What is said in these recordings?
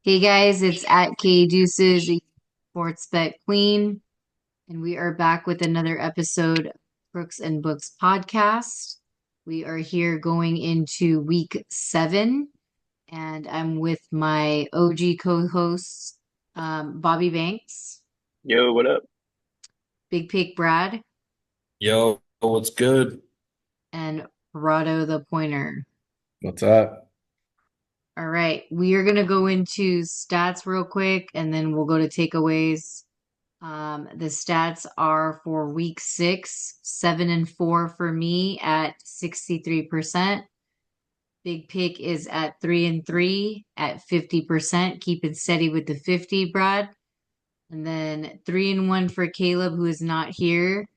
Hey guys, it's at K Deuces, Sports Bet Queen, and we are back with another episode of Crooks and Books podcast. We are here going into week 7, and I'm with my OG co-hosts, Bobby Banks, Yo, what up? Big Pig Brad, Yo, what's good? and Rado the Pointer. What's up? All right, we are gonna go into stats real quick, and then we'll go to takeaways. The stats are for week 6, 7-4 for me at 63%. Big Pick is at 3-3 at 50%. Keep it steady with the 50, Brad. And then 3-1 for Caleb, who is not here.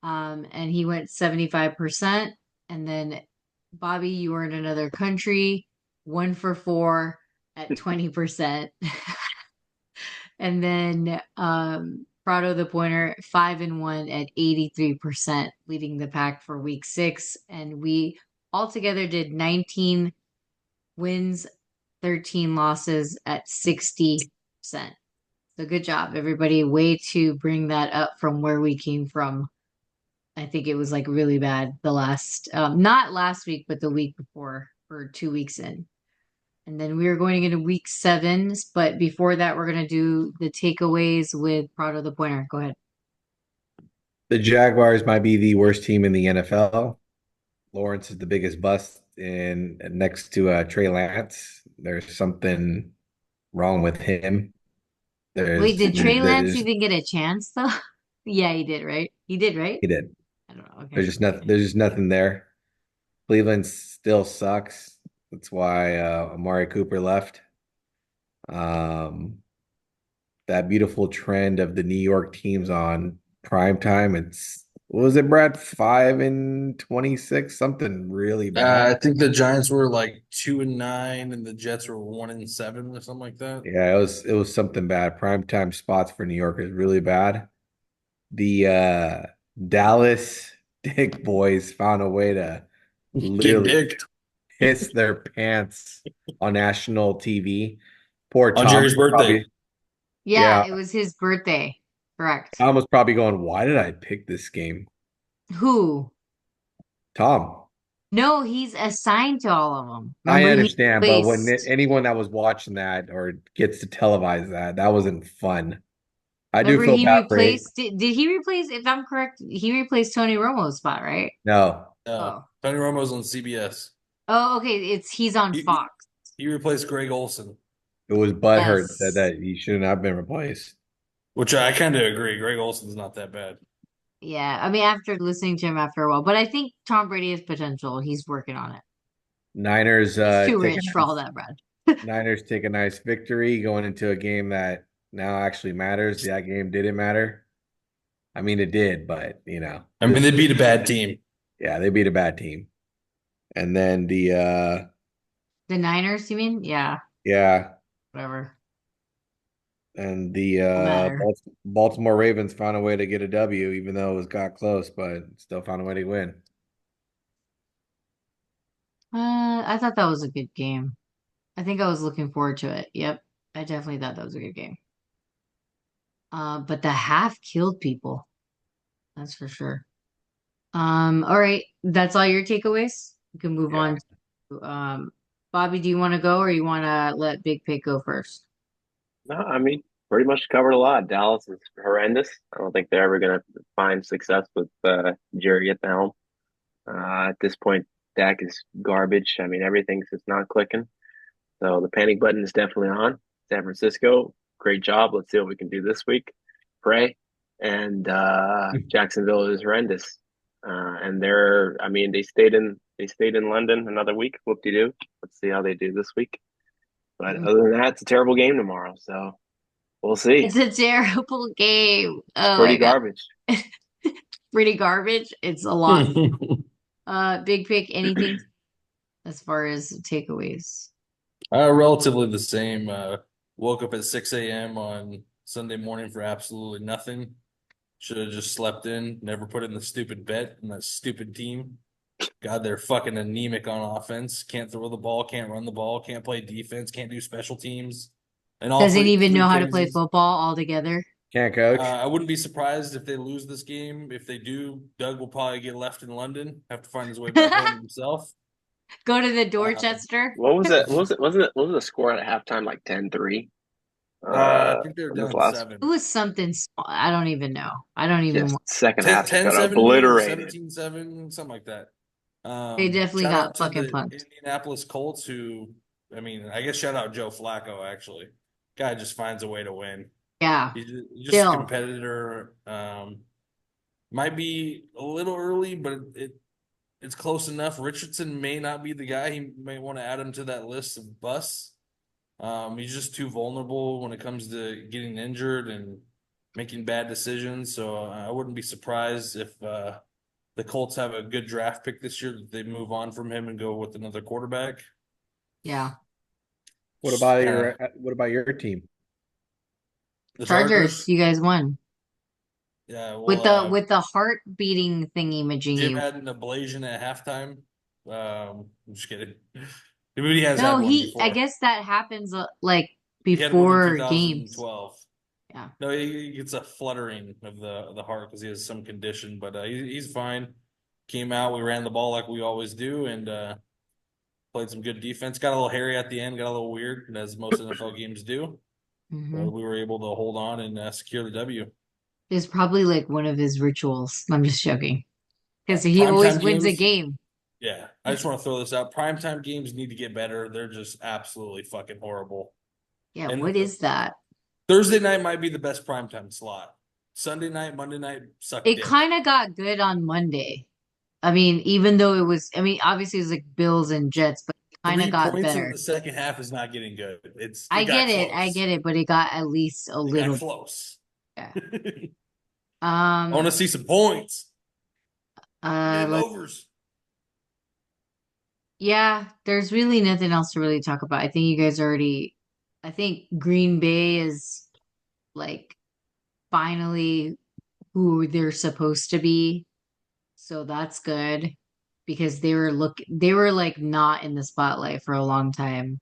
And he went 75%. And then Bobby, you are in another country, 1 for 4 at 20%. And then Prado the Pointer 5-1 at 83%, leading the pack for week 6. And we altogether did 19 wins, 13 losses at 60%. So good job, everybody. Way to bring that up from where we came from. I think it was like really bad the last, not last week, but the week before, or 2 weeks in. And then we are going into week 7, but before that, we're going to do the takeaways with Prado the Pointer. Go ahead. The Jaguars might be the worst team in the NFL. Lawrence is the biggest bust in next to Trey Lance. There's something wrong with him. Wait, There's did Trey Lance there's even get a chance though? Yeah, he did, right? He did, right? he did. I don't know. There's Okay. just nothing. There's just nothing there. Cleveland still sucks. That's why Amari Cooper left. Um, that beautiful trend of the New York teams on prime time. It's what was it, Brad? 5-26, something really bad. I think the Giants were like 2-9, and the Jets were 1-7 or something like that. Yeah, it was something bad. Prime time spots for New York is really bad. The Dallas Dick boys found a way to Get literally dicked piss their pants on national TV. Poor on Tom Jerry's birthday. probably, Yeah, yeah, it was his birthday. Correct. Tom was probably going, why did I pick this game? Who? Tom. No, he's assigned to all of them. I Remember, he understand, but when replaced. anyone that was watching that or gets to televise that, that wasn't fun. I do Remember, feel he bad for it. replaced. Did he replace? If I'm correct, he replaced Tony Romo's spot, right? No, Oh. Tony Romo's on CBS. Oh, okay. He's on He, Fox. he replaced Greg Olson, it was Butthurt said Yes. that he should not have been replaced. which I kind of agree. Greg Olson's not that bad. Yeah. I mean, after listening to him after a while, but I think Tom Brady has potential. He's working on it. Niners He's too take a rich for all nice that, Brad. Niners take a nice victory going into a game that now actually matters. That game didn't matter. I mean, it did, but I mean, they this beat a bad team. yeah, they beat a bad team. And then the The Niners, you mean? Yeah. yeah, Whatever. and the Don't matter. Baltimore Ravens found a way to get a W, even though it was got close, but still found a way to win. I thought that was a good game. I think I was looking forward to it. Yep. I definitely thought that was a good game. But the half killed people. That's for sure. All right. That's all your takeaways. You can move Yeah. on to, Bobby, do you want to go or you want to let Big Pig go first? No, I mean, pretty much covered a lot. Dallas is horrendous. I don't think they're ever going to find success with Jerry at the helm. At this point, Dak is garbage. I mean, everything's just not clicking. So the panic button is definitely on. San Francisco, great job. Let's see what we can do this week. Pray. And Jacksonville is horrendous. And I mean, they stayed in London another week. Whoop de doo. Let's see how they do this week. But Mm. other than that, it's a terrible game tomorrow. So we'll see. It's a terrible game. It's Oh pretty my God. garbage. Pretty garbage. It's a lot. uh, Big Pig, anything as far as takeaways? relatively the same. Woke up at 6 a.m. on Sunday morning for absolutely nothing. Should have just slept in, never put in the stupid bet in that stupid team. God, they're fucking anemic on offense. Can't throw the ball, can't run the ball, can't play defense, can't do special teams. And all Doesn't even three know how to play phases. football altogether. Can't coach. I wouldn't be surprised if they lose this game. If they do, Doug will probably get left in London, have to find his way back home himself. Go to the Um, Dorchester. What was it? What was it? Wasn't the score at halftime like 10-3? I think they're In this down last, It 7. was something small. I don't even know. I don't even just want. second 10, half just got 10-7 maybe, or obliterated. 17-7, something like that. They definitely Shout out got to fucking the punked. Indianapolis Colts who, I mean, I guess shout out Joe Flacco, actually. Guy just finds a way to win. Yeah. He's just a Still. competitor. Might be a little early, but it's close enough. Richardson may not be the guy. He may want to add him to that list of busts. He's just too vulnerable when it comes to getting injured and making bad decisions. So I wouldn't be surprised if the Colts have a good draft pick this year that they move on from him and go with another quarterback. Yeah. Just kind of What about your team? the Chargers, Chargers. you guys won. Yeah, With well, the heart beating thingy Jim majingy. had an ablation at halftime. I'm just kidding. He has No, had one I before. guess that happens like He had one in before games. 2012. Yeah. No, he gets a fluttering of the heart because he has some condition, but he's fine. Came out, we ran the ball like we always do, and played some good defense. Got a little hairy at the end, got a little weird, as most NFL games do. Hmm. But we were able to hold on and secure the W. It's probably like one of his rituals. I'm just joking. Because he always Primetime wins a games, game. yeah. I just want to throw this out. Primetime games need to get better. They're just absolutely fucking horrible. Yeah, And what is that? Thursday night might be the best primetime slot. Sunday night, Monday night, suck It dick. kind of got good on Monday. I mean, even though it was, I mean, obviously it was like Bills and Jets, but it kind of Three got points in better. the second half is not getting good. I It got get it, close. but it got at least a It got little. close. Yeah. I want Um. to see some points. Give me them Let's. overs. Yeah. There's really nothing else to really talk about. I think you guys already. I think Green Bay is like finally who they're supposed to be. So that's good because they were like not in the spotlight for a long time.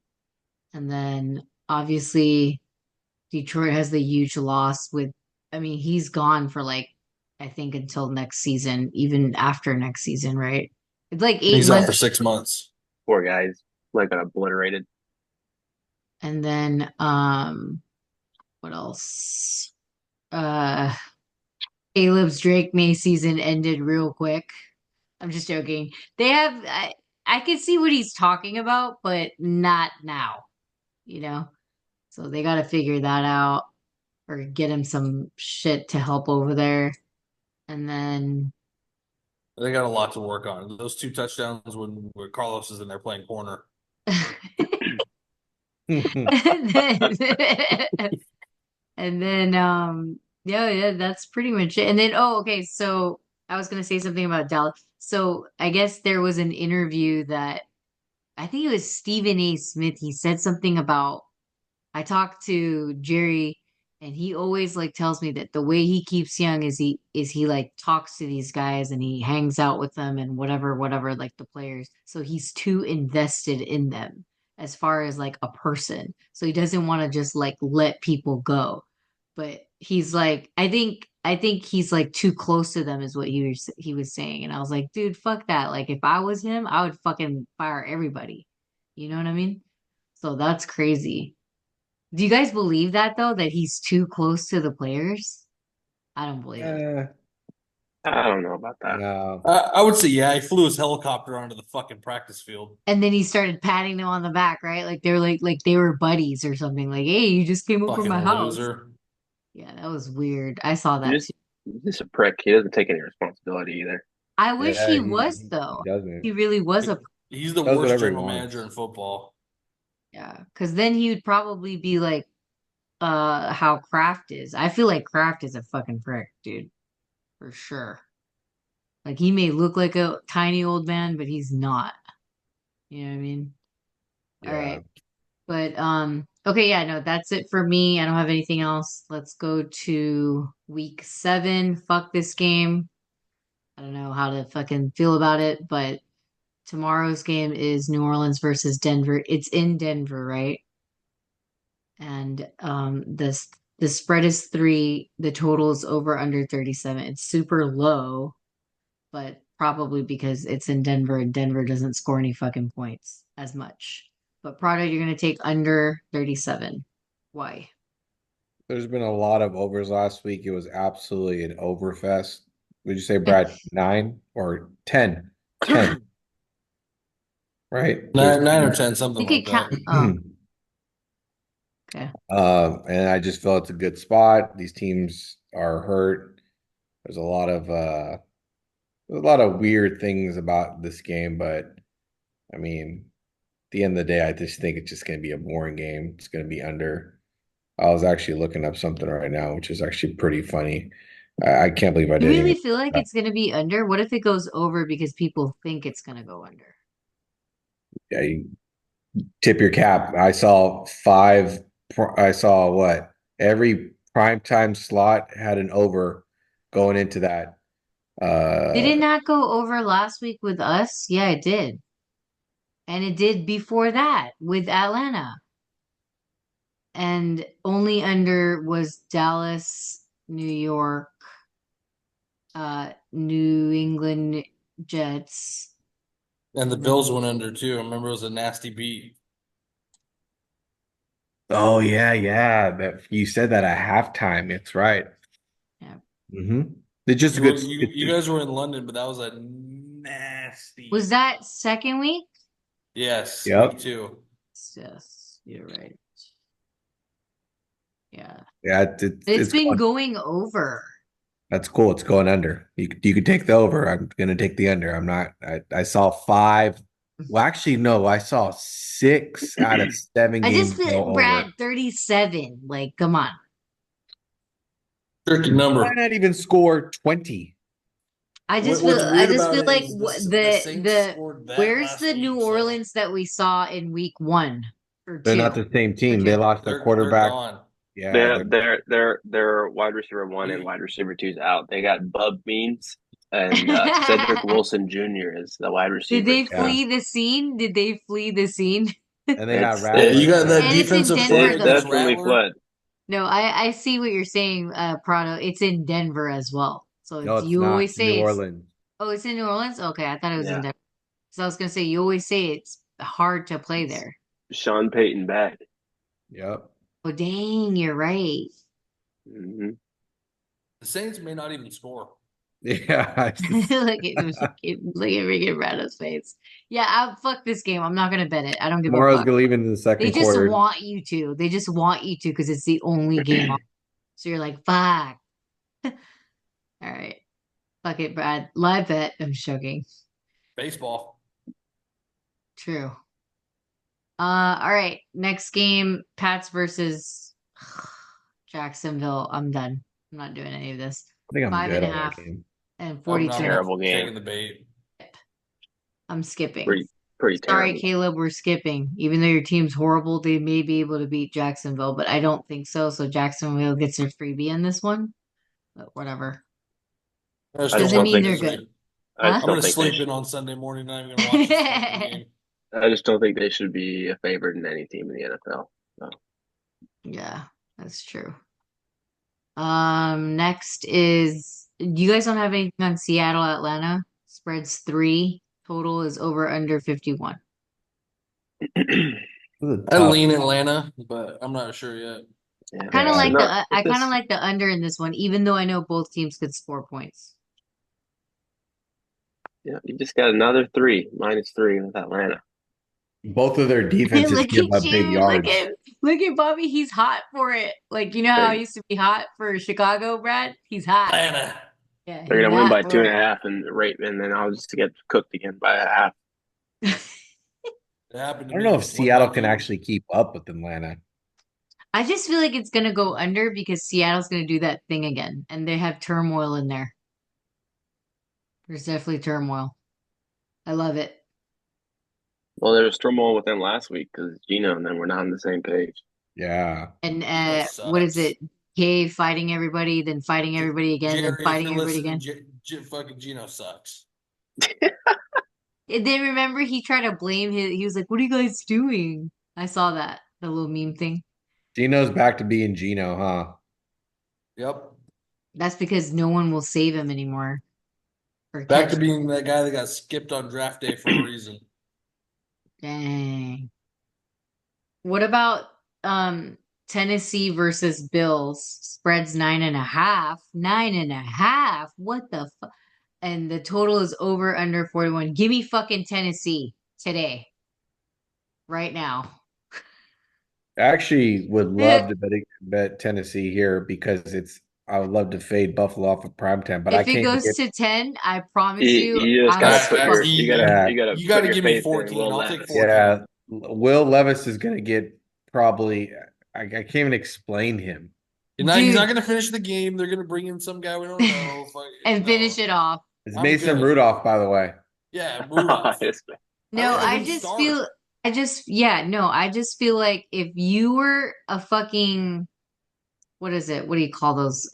And then obviously Detroit has the huge loss with I mean, he's gone for like I think until next season, even after next season, right? It's like eight He's out for months. 6 months. Poor guys, like got obliterated. And then what else? Uh Caleb's Drake May season ended real quick. I'm just joking. They have I can see what he's talking about, but not now, you know? So they got to figure that out or get him some shit to help over there. And then They got a lot to work on. Those 2 touchdowns when Carlos is in there playing corner. and then and then yeah, that's pretty much it. And then okay, so I was gonna say something about Dallas. So I guess there was an interview that I think it was Stephen A. Smith. He said something about I talked to Jerry and he always like tells me that the way he keeps young is he like talks to these guys and he hangs out with them and whatever like the players. So he's too invested in them as far as like a person. So he doesn't want to just like let people go. But he's like I think he's like too close to them is what he was saying. And I was like, dude, fuck that. Like if I was him, I would fucking fire everybody. You know what I mean? So that's crazy. Do you guys believe that though, that he's too close to the players? I don't believe it. uh, I don't know about that. no. I would say, yeah, he flew his helicopter onto the fucking practice field. And then he started patting them on the back, right? Like they were like they were buddies or something. Like, hey, you just came over Fucking my house. loser. Yeah, that was weird. I saw that too. He's just a prick. He doesn't take any responsibility either. I wish Yeah, he was he though. doesn't. He really was a He's the Does worst whatever he general manager wants. in football. yeah, because then he would probably be like how Kraft is. I feel like Kraft is a fucking prick, dude, for sure. Like he may look like a tiny old man, but he's not. You know what I mean? All Yeah. right. But okay, yeah, no, that's it for me. I don't have anything else. Let's go to week 7. Fuck this game. I don't know how to fucking feel about it, but tomorrow's game is New Orleans versus Denver. It's in Denver, right? and the spread is 3. The total is over under 37. It's super low, but probably because it's in Denver and Denver doesn't score any fucking points as much. But Prado, you're gonna take under 37. Why? There's been a lot of overs last week. It was absolutely an overfest. Would you say, Brad, 9 or 10? 10, right? There's Nine or 10, something You like could count. that. Oh, okay. And I just feel it's a good spot. These teams are hurt. There's a lot of weird things about this game, but I mean, at the end of the day, I just think it's just going to be a boring game. It's going to be under. I was actually looking up something right now, which is actually pretty funny. I can't believe I You didn't really even. feel like it's gonna be under? What if it goes over because people think it's gonna go under? Yeah, you tip your cap. I saw five. I saw what every primetime slot had an over going into that. Did Uh, it not go over last week with us? Yeah, it did. And it did before that with Atlanta. And only under was Dallas, New York, New England Jets. And the And then Bills went under too. I remember it was a nasty beat. oh yeah. That you said that at halftime. It's right. yeah. Mm-hmm. It's just a You were good. you guys were in London, but that was a nasty. Was that second week? Yes, week Yep. 2. Yes, you're right. Yeah. Yeah, It's it's been going. going over. That's cool. It's going under. You could take the over. I'm gonna take the under. I'm not. I saw five. Well, actually, no. I saw 6 out of 7 I just games go feel Brad over. 37. Like, come on. Tricky Why number. not even score 20? What's I weird just about feel it like is the Saints the scored that where's last the New week, so Orleans that we saw in week 1 or They're 2 not the same or team. 2? They lost their they're quarterback. gone. Yeah, Their wide receiver one and You wide receiver two's out. They got Bub Means and Cedric Wilson Jr. is the wide Did receiver. they yeah. flee the scene? Did they flee the scene? And they got It's it, you Rattler got that too. And it's in defensive Denver they've though. coordinator's definitely Rattler. fled. No, I see what you're saying, Prado. It's in Denver as well. So No, it's it's you not. always It's New say it's Orleans. oh, it's in New Orleans? Okay, I thought it was in Yeah, Denver. So I was gonna say you always say it's hard to play it's there. Sean Payton back. Yep. Oh dang, you're right. Hmm. The Saints may not even score. Yeah. Look at Ricky Rado's face. Yeah, fuck this game. I'm not gonna bet it. I don't give a Tomorrow's fuck. gonna leave in the They second just quarter. want you to. They just want you to because it's the only game on. So you're like, fuck. All right. Fuck it, Brad. Live bet. I'm joking. Baseball. True. All right. Next game, Pats versus Jacksonville. I'm done. I'm not doing any of this. I think I'm Five good and a on that half game. and I'm 42 and a half. Terrible game. taking the bait. I'm skipping. Pretty Sorry, terrible. Caleb, we're skipping. Even though your team's horrible, they may be able to beat Jacksonville, but I don't think so. So Jacksonville gets their freebie in this one. But whatever. I just I don't just Doesn't don't want them mean think to they're lose good. it. I Huh? just I'm don't gonna think they sleep in should. on Sunday morning. Not even gonna watch this fucking game. I just don't think they should be a favorite in any team in the NFL. So. Yeah, that's true. Next is you guys don't have anything on Seattle, Atlanta? Spreads 3. Total is over under 51. This is I tough. lean Atlanta, but I'm not sure yet. Yeah, Kind of Yeah. like no, the with I kind of this, like the under in this one, even though I know both teams could score points. yeah, you just got another three, -3 with Atlanta. Both of their defenses Look give at up big you, yards. look at Bobby. He's hot for it. Like you know how I They're used to be hot for Chicago, Brad. He's hot. Atlanta. Yeah, they're he's gonna win hot by two for and a it. half and rate, and then I'll just get cooked again by a half. It happened I to don't know me. if What did I Seattle can do? actually keep up with Atlanta. I just feel like it's gonna go under because Seattle's gonna do that thing again, and they have turmoil in there. There's definitely turmoil. I love it. Well, there was turmoil with them last week because Gino and them were not on the same page. Yeah. And Gino what is it? sucks. Cave fighting everybody, then fighting everybody again, then Jerry, if fighting you're everybody listening, again. fucking Gino sucks. And then remember he tried to blame his. He was like, "What are you guys doing?" I saw that the little meme thing. Gino's back to being Gino, huh? Yep. That's because no one will save him anymore or Back catch to him. being that guy that got skipped on draft day for a reason. Dang. What about Tennessee versus Bills? Spreads 9.5. 9.5. What the fuck? And the total is over under 41. Give me fucking Tennessee today. Right now. I actually would love If to bet Tennessee here because I would love to fade Buffalo off of primetime, but I it can't goes get. to 10, I promise You, you, you just I'm gotta put your fucking Yeah, You got put to your give me faith in 14. Will I'll take Levis. 14. yeah. Will Levis is going to get probably. I can't even explain him. He's not dude. going to finish the game. They're going to bring in some guy we don't know. And No, finish it off. It's I'm Mason good. Rudolph, by the way. Yeah, Rudolph. I No, don't even know I who to just start. feel yeah, no, I just feel like if you were a fucking what is it? What do you call those?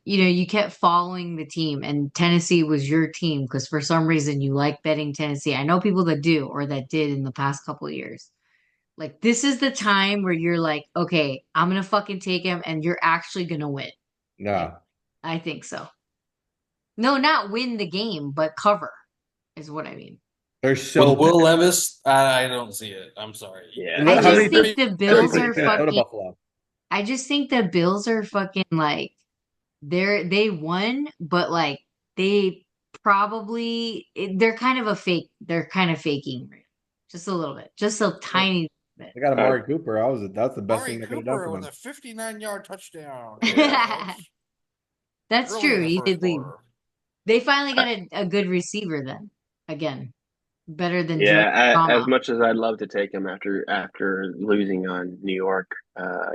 You kept following the team and Tennessee was your team because for some reason you like betting Tennessee. I know people that do or that did in the past couple of years. Like this is the time where you're like, okay, I'm gonna fucking take him and you're actually gonna win. Like, No, I think so. No, not win the game, but cover is what I mean. they're With so bad. Will Levis, I don't see it. I'm sorry. Yeah, I How just many think times the have you Bills seen are Minnesota fucking Buffalo? I just think the Bills are fucking like they won, but like they they're kind of faking just a little bit, just a tiny bit. They got uh, Amari Cooper. That's the best Amari thing they could have done Cooper for with them. a 59-yard touchdown. yeah, That's Early in true. the He first did leave. quarter. They finally I, got a good receiver then. Again, better than Joe yeah. As Drama. much as I'd love to take him after losing on New York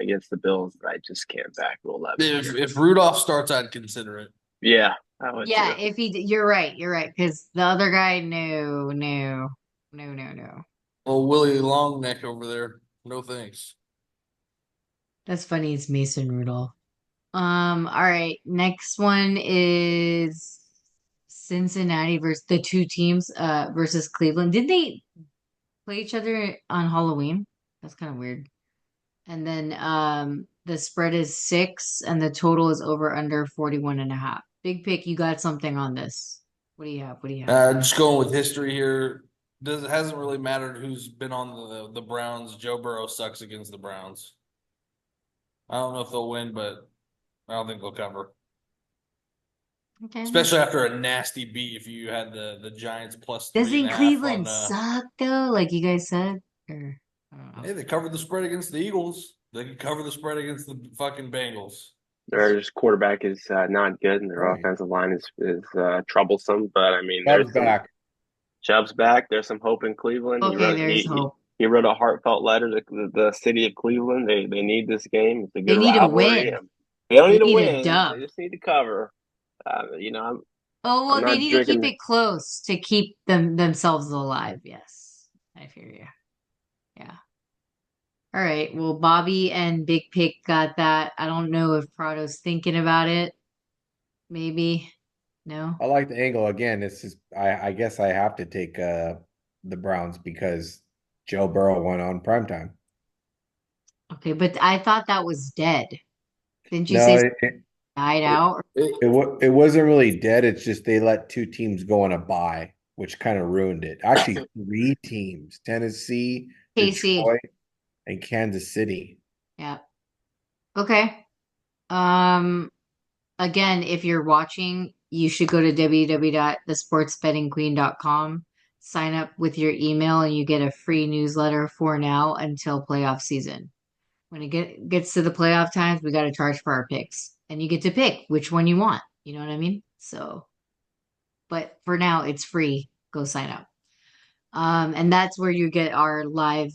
against the Bills, I just can't back Will Levis here. If Rudolph starts, I'd consider it. Yeah, I would Yeah, too. if you're right, because the other guy, no, no, no, no, no. Oh, Willie Longneck over there. No thanks. That's funny. It's Mason Rudolph. All right. Next one is Cincinnati versus the two teams versus Cleveland. Did they play each other on Halloween? That's kind of weird. And then the spread is 6 and the total is over under 41.5. Big pick, you got something on this. What do you have? What do you have? Just going with history here. It hasn't really mattered who's been on the Browns. Joe Burrow sucks against the Browns. I don't know if they'll win, but I don't think they'll cover. Okay. Especially after a nasty beat if you had the Giants plus three and Doesn't a half Cleveland on suck though, like you guys said? Or I don't know. hey, they covered the spread against the Eagles. They can cover the spread against the fucking Bengals. Their quarterback is not good, and their Right. offensive line is troublesome. But I mean, Chubb's back. Chubb's back. There's some hope in Cleveland. He Okay, wrote there's hope. he wrote a heartfelt letter to the city of Cleveland. They need this game. It's a They good need a rivalry. win. They don't They need to need a win. dub. They just need to cover. Oh, I'm well, they not need to keep drinking. it close to keep themselves alive. Yes. I hear you. Yeah. All right. Well, Bobby and Big Pick got that. I don't know if Prado's thinking about it. Maybe. No. I like the angle again. It's just I guess I have to take the Browns because Joe Burrow went on primetime. Okay, but I thought that was dead. Didn't you No, say died it, out? it wasn't really dead. It's just they let two teams go on a bye, which kind of ruined it. Actually, three teams: Tennessee, KC. Detroit, and Kansas City. Yeah. Okay. Um, Again, if you're watching, you should go to www.thesportsbettingqueen.com, sign up with your email, and you get a free newsletter for now until playoff season. When it gets to the playoff times, we got to charge for our picks, and you get to pick which one you want. You know what I mean? So, but for now, it's free. Go sign up. And that's where you get our live,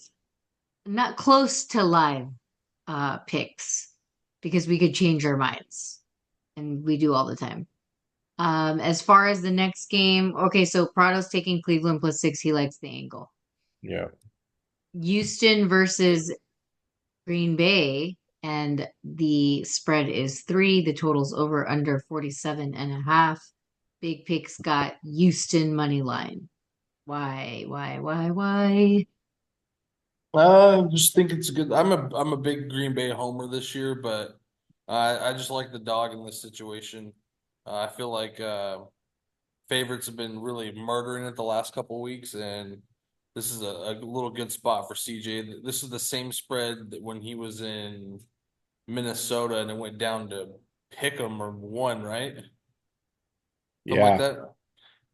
not close to live, picks because we could change our minds, and we do all the time. As far as the next game, okay, so Prado's taking Cleveland plus 6. He likes the angle. Yeah. Houston versus Green Bay, and the spread is 3. The total's over under 47.5. Big Pick's got Houston money line. Why? I just think it's good. I'm a big Green Bay homer this year, but I just like the dog in this situation. I feel like favorites have been really murdering it the last couple weeks, and this is a little good spot for CJ. This is the same spread that when he was in Minnesota and it went down to pick 'em or one, right? Something like Yeah,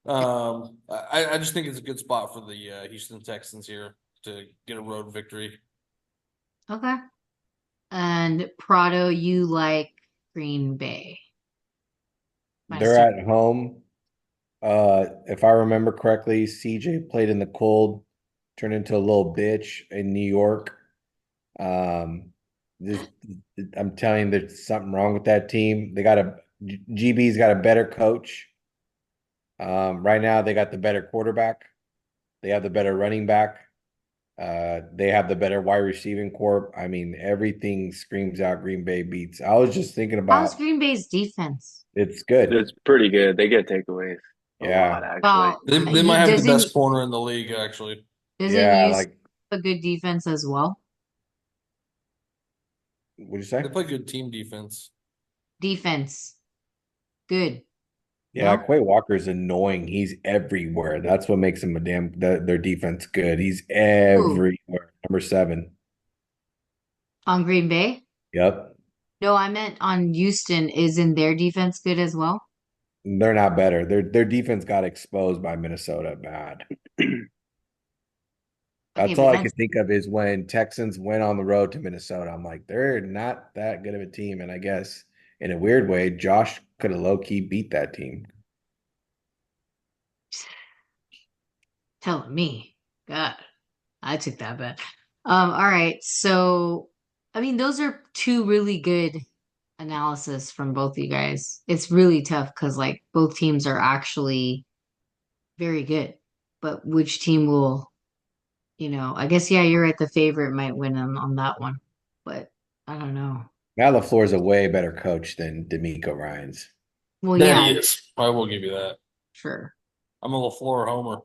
that. I just think it's a good spot for the Houston Texans here to get a road victory. Okay. And Prado, you like Green Bay. Minus they're two. at home. If I remember correctly, CJ played in the cold, turned into a little bitch in New York. Um, this I'm telling you, there's something wrong with that team. GB's got a better coach. Right now they got the better quarterback. They have the better running back. They have the better wide receiving corp. I mean, everything screams out Green Bay beats. I was just thinking How's about Green Bay's defense? it's good. It's pretty good. They get takeaways a lot, Yeah. actually. Well, They he might have the doesn't best corner in the league, actually. doesn't Yeah, use like a good defense as well. what'd you say? They play good team defense. Defense, good. Yeah, No? Quay Walker's annoying. He's everywhere. That's what makes him their defense good. He's Ooh, everywhere. Number 7. on Green Bay? Yep. No, I meant on Houston. Isn't their defense good as well? They're not better. Their defense got exposed by Minnesota bad. Okay, That's all but I that's can think of is when Texans went on the road to Minnesota. I'm like, they're not that good of a team. And I guess in a weird way, Josh could have low key beat that team. telling me. God, I took that bet. All right. So, I mean, those are two really good analysis from both you guys. It's really tough because like both teams are actually very good. But which team will, I guess yeah, you're right, the favorite might win on that one. But I don't know. Matt LaFleur's a way better coach than D'Amico Ryans. Well, That yeah, he is. I will give you that. sure. I'm a LaFleur homer.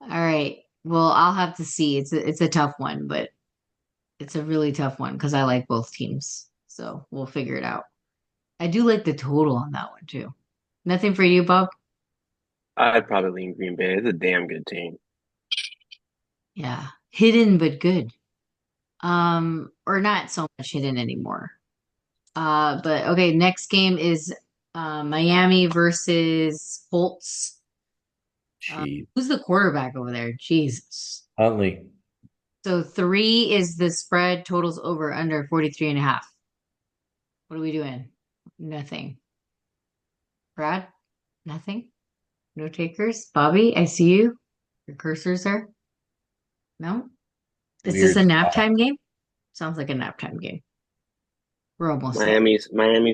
All right. Well, I'll have to see. It's a tough one, but it's a really tough one because I like both teams. So we'll figure it out. I do like the total on that one too. Nothing for you, Bob? I'd probably lean Green Bay. It's a damn good team. Yeah. Hidden but good. Or not so much hidden anymore. But okay, next game is Miami versus Colts. Jeez. Who's the quarterback over there? Jesus. Huntley. So 3 is the spread, totals over under 43 and a half. What are we doing? Nothing. Brad? Nothing? No takers? Bobby, I see you. Your cursor's there. No? Is this Weird a nap spot. time game? Sounds like a nap time game. We're almost there. Miami's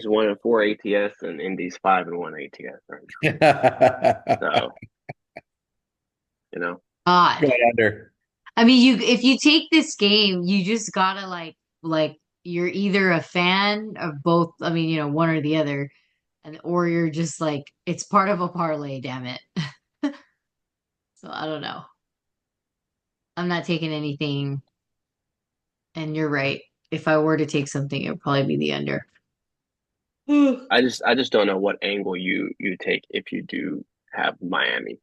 1-4 ATS and Indy's 5-1 ATS right now. So, you know, God. Going under. I mean, if you take this game, you just gotta like you're either a fan of both. I mean, one or the other, and or you're just like it's part of a parlay. Damn it. So I don't know. I'm not taking anything, and you're right. If I were to take something, it would probably be the under. I just don't know what angle you take if you do have Miami.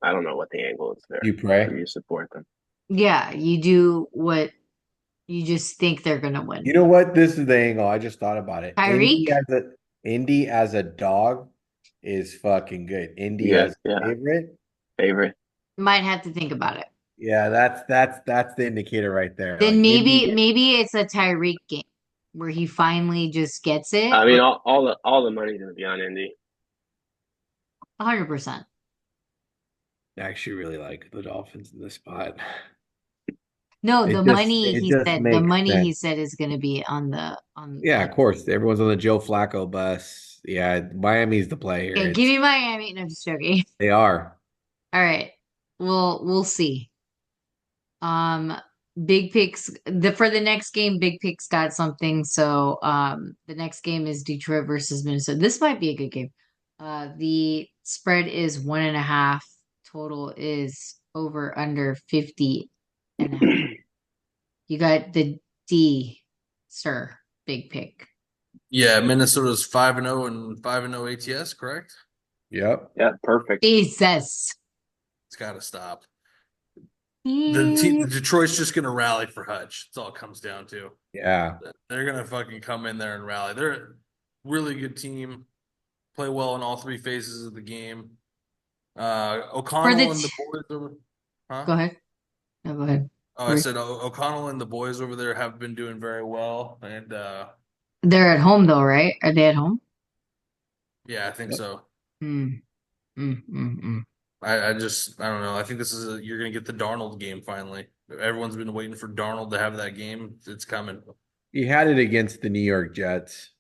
I don't know what the angle is there You for pray. you to support them. Yeah, you do what you just think they're gonna win. You know what? This is the angle. I just thought about it. Tyreek? Indy as a dog is fucking good. Indy Yeah, as a yeah, favorite. favorite. Might have to think about it. Yeah, that's the indicator right there. Then Like Indy, maybe it's a Tyreek game where he finally just gets it, I or mean, all the money's gonna be on Indy. 100%. I actually really like the Dolphins in this spot. No, It just the makes money he sense. said is going to be on Yeah, like of course. Everyone's on the Joe Flacco bus. Yeah, Miami's the play here. yeah, give me Miami. No, just joking. They are. All right. We'll see. Um Big Picks for the next game, Big Picks got something. So the next game is Detroit versus Minnesota. This might be a good game. The spread is 1.5. Total is over under 50.5. You got the D, sir. Big pick. Yeah, Minnesota's 5-0 and 5-0 ATS, correct? Yep. Yeah, perfect. Jesus. It's got to stop. The Detroit's just going to rally for Hutch. That's all it comes down to. Yeah. They're going to fucking come in there and rally. They're a really good team. Play well in all three phases of the game. For the O'Connell and the boys over. Huh? Go ahead. No, go ahead. Oh, I said O'Connell and the boys over there have been doing very well, and They're at home though, right? Are they at home? yeah, I think Yep. so. Mm, mm. I don't know. I think you're gonna get the Darnold game finally. Everyone's been waiting for Darnold to have that game. It's coming. He had it against the New York Jets.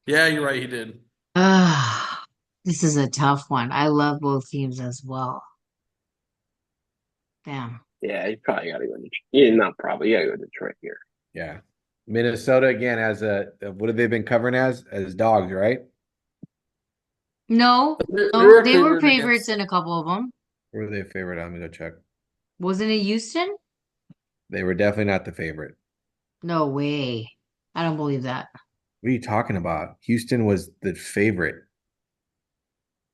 Yeah, you're right. He did. Ah, this is a tough one. I love both teams as well. Damn. Yeah, you probably got to go Detroit. Yeah, not probably. You got to go Detroit here. Yeah. Minnesota again has what have they been covering as dogs, right? No, They're no, a they were favorite favorites against. in a couple of them. Or were they a favorite? I'm gonna go check. Wasn't it Houston? They were definitely not the favorite. No way. I don't believe that. What are you talking about? Houston was the favorite.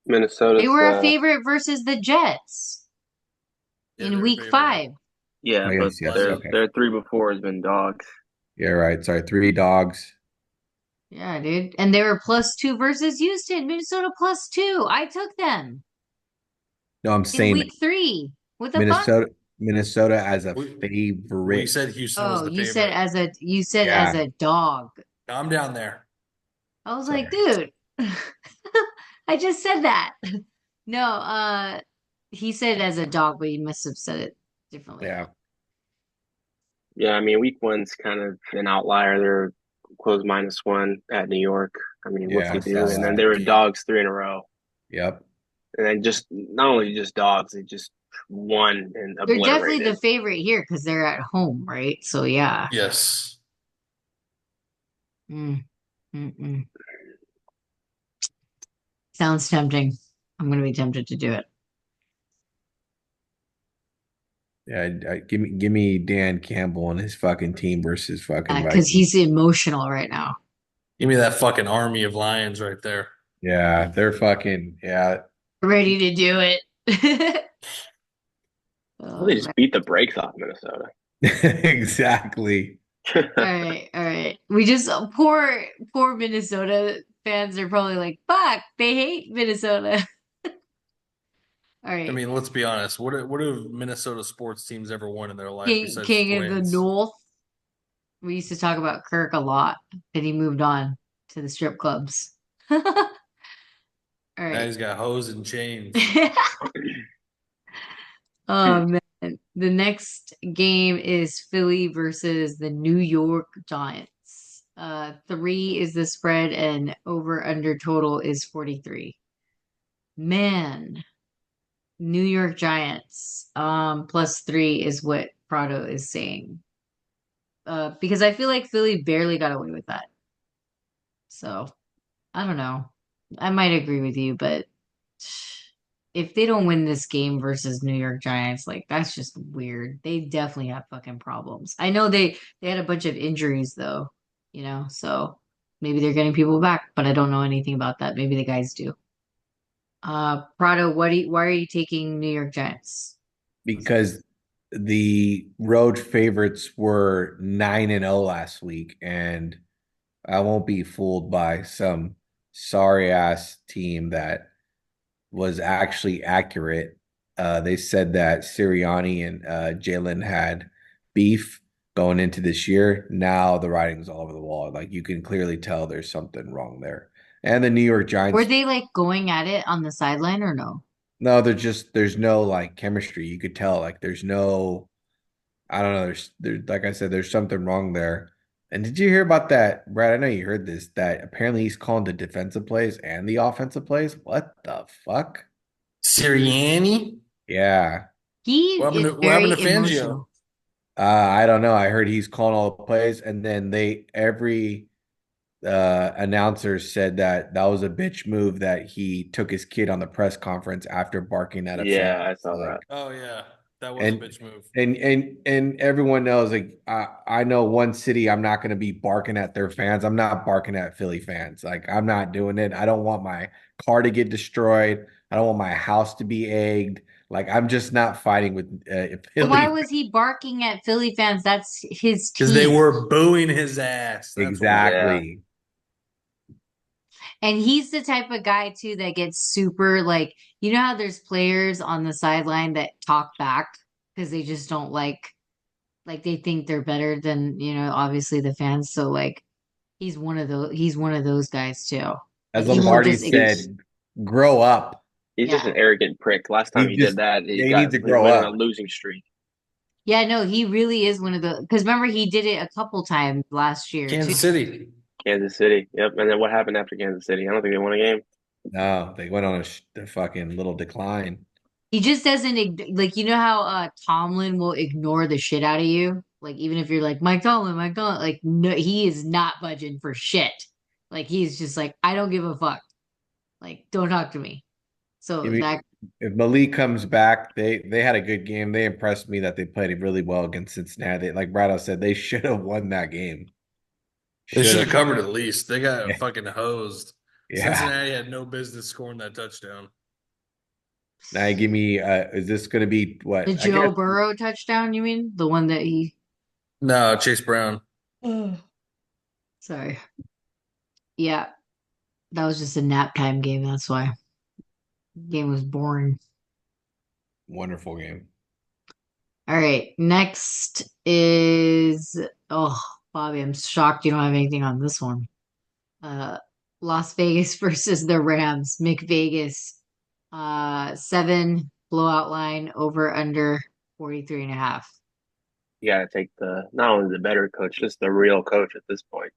They Minnesota's, were a favorite versus the Jets Yeah, in they're a week favorite. 5. yeah, Oh, but yes. their Okay. their three before has been dogs. Yeah, right. Sorry, 3 dogs. Yeah, dude. And they were +2 versus Houston. Minnesota +2. I took them No, I'm in saying week 3. What the fuck? Minnesota as a We favorite. said Houston was Oh, the you said favorite. as Yeah. a dog. I'm down there. I was like, Sorry. dude, I just said that. No, he said as a dog, but he must have said it differently. Yeah. Yeah, I mean, week one's kind of an outlier. They're close -1 at New York. I mean, what's Yeah, he I saw do? And then that. they were dogs 3 in a row. Yep. And then just not only just dogs, they just won and They're definitely the obliterated. favorite here because they're at home, right? So yeah. Yes. Mm, mm. Sounds tempting. I'm gonna be tempted to do it. Yeah, give me Dan Campbell and his fucking team versus fucking Because he's Vikings. emotional right now. Give me that fucking army of lions right there. Yeah, they're fucking yeah. Ready to do it. Well, they Oh man. just beat the brakes off Minnesota. Exactly. All right, all right. We just poor Minnesota fans are probably like, fuck, they hate Minnesota. All I right. mean, let's be honest. What have Minnesota sports teams ever won in their life King besides King of the wins? North. We used to talk about Kirk a lot, but he moved on to the strip clubs. All Now right. he's got hose and chains. Oh man. The next game is Philly versus the New York Giants. 3 is the spread and over under total is 43. Man, New York Giants. +3 is what Prado is saying. Because I feel like Philly barely got away with that. So I don't know. I might agree with you, but if they don't win this game versus New York Giants, like that's just weird. They definitely have fucking problems. I know they had a bunch of injuries though, so maybe they're getting people back, but I don't know anything about that. Maybe the guys do. Prado, why are you taking New York Giants? Because the road favorites were 9-0 last week, and I won't be fooled by some sorry ass team that was actually accurate. They said that Sirianni and Jalen had beef going into this year. Now the writing's all over the wall. Like you can clearly tell there's something wrong there. And the New York Were Giants, they like going at it on the sideline or no? no, there's no like chemistry. You could tell like there's no, I don't know. There's like I said, there's something wrong there. And did you hear about that, Brad? I know you heard this, that apparently he's calling the defensive plays and the offensive plays. What the fuck? Sirianni? Yeah. He is What happened very to Fangio? emotional. I don't know. I heard he's calling all the plays, and then they every announcers said that that was a bitch move that he took his kid on the press conference after barking at a fan. Yeah, I saw that. Like, Oh yeah, that was a and bitch move. and everyone knows, like, I know one city I'm not going to be barking at their fans. I'm not barking at Philly fans. Like, I'm not doing it. I don't want my car to get destroyed. I don't want my house to be egged. Like, I'm just not fighting with Why Philly. was he barking at Philly fans? That's his Because they team. were booing his ass. That's why. Yeah, Exactly. And he's the type of guy too that gets super like, you know how there's players on the sideline that talk back because they just don't like they think they're better than, obviously the fans. So like he's one of those guys too. Like As he won't Lombardi just he's said, grow up. he's just yeah. an arrogant prick. Last time He he did just that, he needs to he grow went on a up. losing streak. Yeah, no, he really is one of the because remember he did it a couple times last year too. Kansas City. Kansas City. Yep. And then what happened after Kansas City? I don't think they won a game. No, they went on a fucking little decline. He just doesn't like you know how Tomlin will ignore the shit out of you? Like even if you're like Mike Tomlin, like no, he is not budging for shit. Like he's just like, I don't give a fuck. Like, don't talk to me. I So mean, that if Malik comes back, they had a good game. They impressed me that they played really well against Cincinnati. Like Brado said, they should have won that game. They Should should have. have covered at least. They got Yeah. fucking hosed. Yeah. Cincinnati had no business scoring that touchdown. Now give me is this gonna be the what? I guess Joe Burrow touchdown, you mean? The one that he No, Chase Brown. sorry. Yeah, that was just a nap time game, that's why. Game was boring. wonderful game. All right, next is oh, Bobby, I'm shocked you don't have anything on this one. Uh, Las Vegas versus the Rams. McVegas. 7 blowout line over under 43 and a half. You got to take the not only the better coach, just the real coach at this point.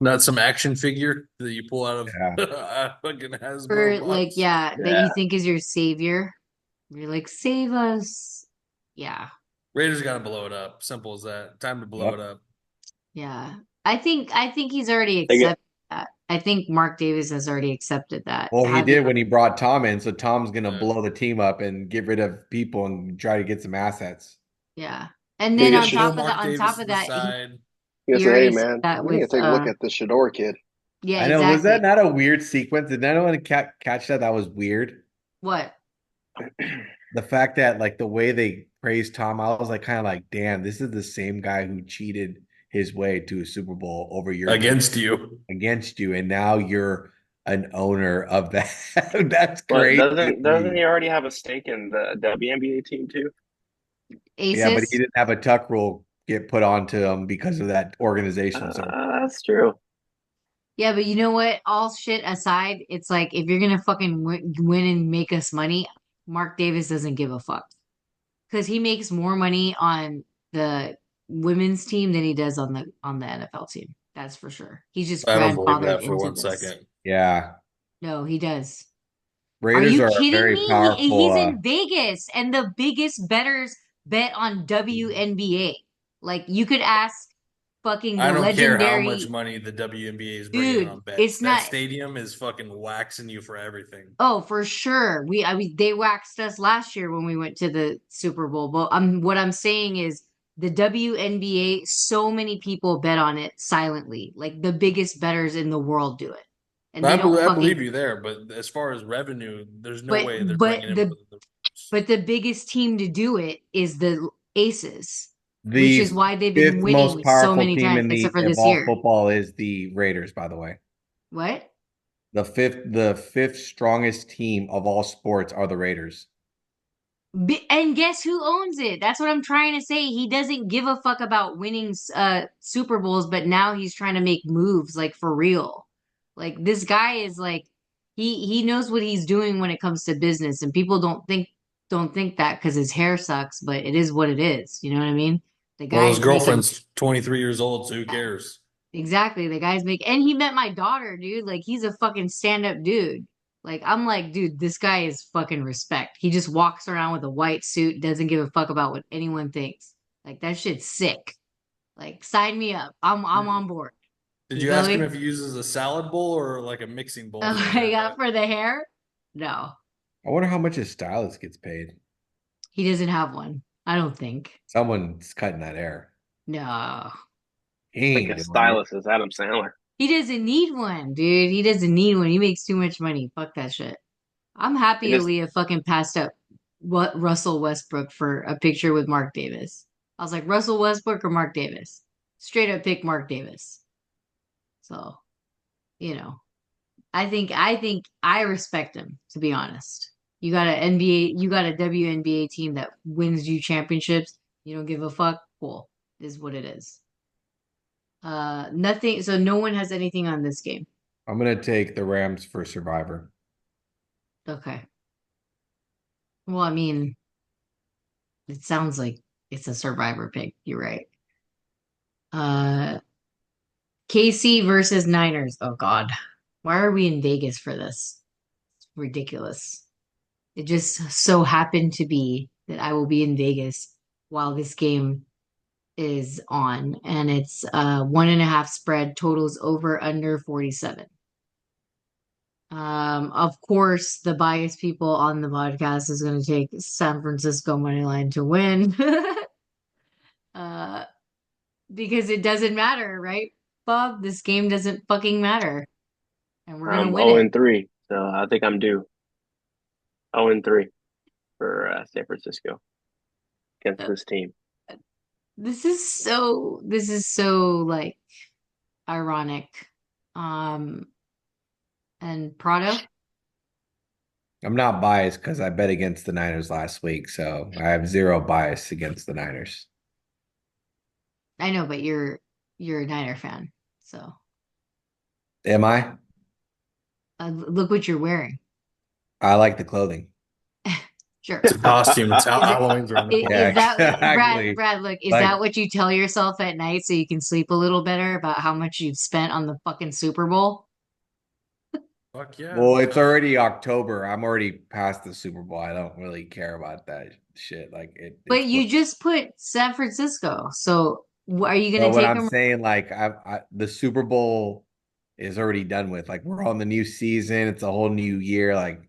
Not some action figure that you pull out of Yeah. a fucking For Hasbro like, box. yeah, that you Yeah. think is your savior. You're like, save us. Yeah. Raiders got to blow it up. Simple as that. Time to blow it Yep. up. Yeah. I think he's already They get accepted that. I think Mark Davis has already accepted that. Well, he Have you did when he brought Tom in, so Tom's gonna Yeah. blow the team up and get rid of people and try to get some assets. yeah. And they then get Pull Sh- Mark on Davis top to of the that, side. You he say, hey already said man, that we need with to take a look at the Shador kid. yeah, I know. Was exactly. that not a weird sequence? Did anyone catch that? That was weird. What? The fact that like the way they praised Tom, I was like kind of like, damn, this is the same guy who cheated his way to a Super Bowl over your team Against you. against you, and now you're an owner of that. That's But crazy to doesn't me. he already have a stake in the WNBA team too? Yeah, but he Aces? didn't have a tuck rule get put onto him because of that organization. So That's true. Yeah, but you know what? All shit aside, it's like if you're gonna fucking win and make us money, Mark Davis doesn't give a fuck because he makes more money on the women's team than he does on the NFL team. That's for sure. He's just I don't believe grandfathered that for into one this. second. yeah, No, he does. Are Raiders you are a kidding very me? powerful. He's in Vegas and the biggest bettors bet on WNBA. Like you could ask fucking I the don't care how much legendary money the WNBA is bringing in dude. on bets. It's That not. stadium is fucking waxing you for everything. Oh, for sure. I mean, they waxed us last year when we went to the Super Bowl. But what I'm saying is the WNBA, so many people bet on it silently. Like the biggest bettors in the world do it. And they don't I believe fucking, you there, but as far as revenue, there's no but, way they're but bringing in more the, than the but the biggest team to do it is the Aces, which is The why they've been fifth most winning so powerful many team times, in except the for of this all year. football is the Raiders, by the way. What? The fifth strongest team of all sports are the Raiders. And guess who owns it? That's what I'm trying to say. He doesn't give a fuck about winning Super Bowls, but now he's trying to make moves like for real. Like this guy is like he knows what he's doing when it comes to business, and people don't think that because his hair sucks, but it is what it is. You know what I mean? The well, his guy's making girlfriend's 23 years old, so who cares? exactly. The guy's making, and he met my daughter, dude. Like he's a fucking stand-up dude. Like I'm like, dude, this guy is fucking respect. He just walks around with a white suit, doesn't give a fuck about what anyone thinks. Like that shit's sick. Like sign me up. I'm on board. Did You you feel ask him me? if he uses a salad bowl or like a mixing bowl Oh for the my God, haircut? for the hair? No, I wonder how much his stylist gets paid. he doesn't have one. I don't think. Someone's cutting that hair. No, He Like ain't a doing it. stylist is Adam Sandler. he doesn't need one, dude. He doesn't need one. He makes too much money. Fuck that shit. I'm happy And just Aaliyah fucking passed up what Russell Westbrook for a picture with Mark Davis. I was like, Russell Westbrook or Mark Davis? Straight up pick Mark Davis. So, you know, I think I respect him, to be honest. You got an NBA, you got a WNBA team that wins you championships. You don't give a fuck. Cool. Is what it is. Nothing. So no one has anything on this game. I'm gonna take the Rams for Survivor. Okay. Well, I mean, it sounds like it's a survivor pick. You're right. Uh, KC versus Niners. Oh God. Why are we in Vegas for this? It's ridiculous. It just so happened to be that I will be in Vegas while this game is on, and it's 1.5 spread, totals over under 47. Of course, the biased people on the podcast is going to take San Francisco money line to win. uh, because it doesn't matter, right, Bob? This game doesn't fucking matter, and we're gonna I'm win 0 it. and 3, so I think I'm due 0 and 3 for San Francisco against Uh, this team. This is so like ironic. Um, and Prado, I'm not biased because I bet against the Niners last week, so I have zero bias against the Niners. I know, but you're a Niner fan, so Am I? look what you're wearing. I like the clothing. Sure. It's a costume. It's Is it Halloween's around the Yeah, corner. is that Brad? exactly. Brad, look, is that Like, what you tell yourself at night so you can sleep a little better about how much you've spent on the fucking Super Bowl? Fuck yeah. well, it's already October. I'm already past the Super Bowl. I don't really care about that shit. Like But it's what. you just put San Francisco, so are you But gonna what take I'm them? saying, like, the Super Bowl is already done with. Like, we're on the new season. It's a whole new year. Like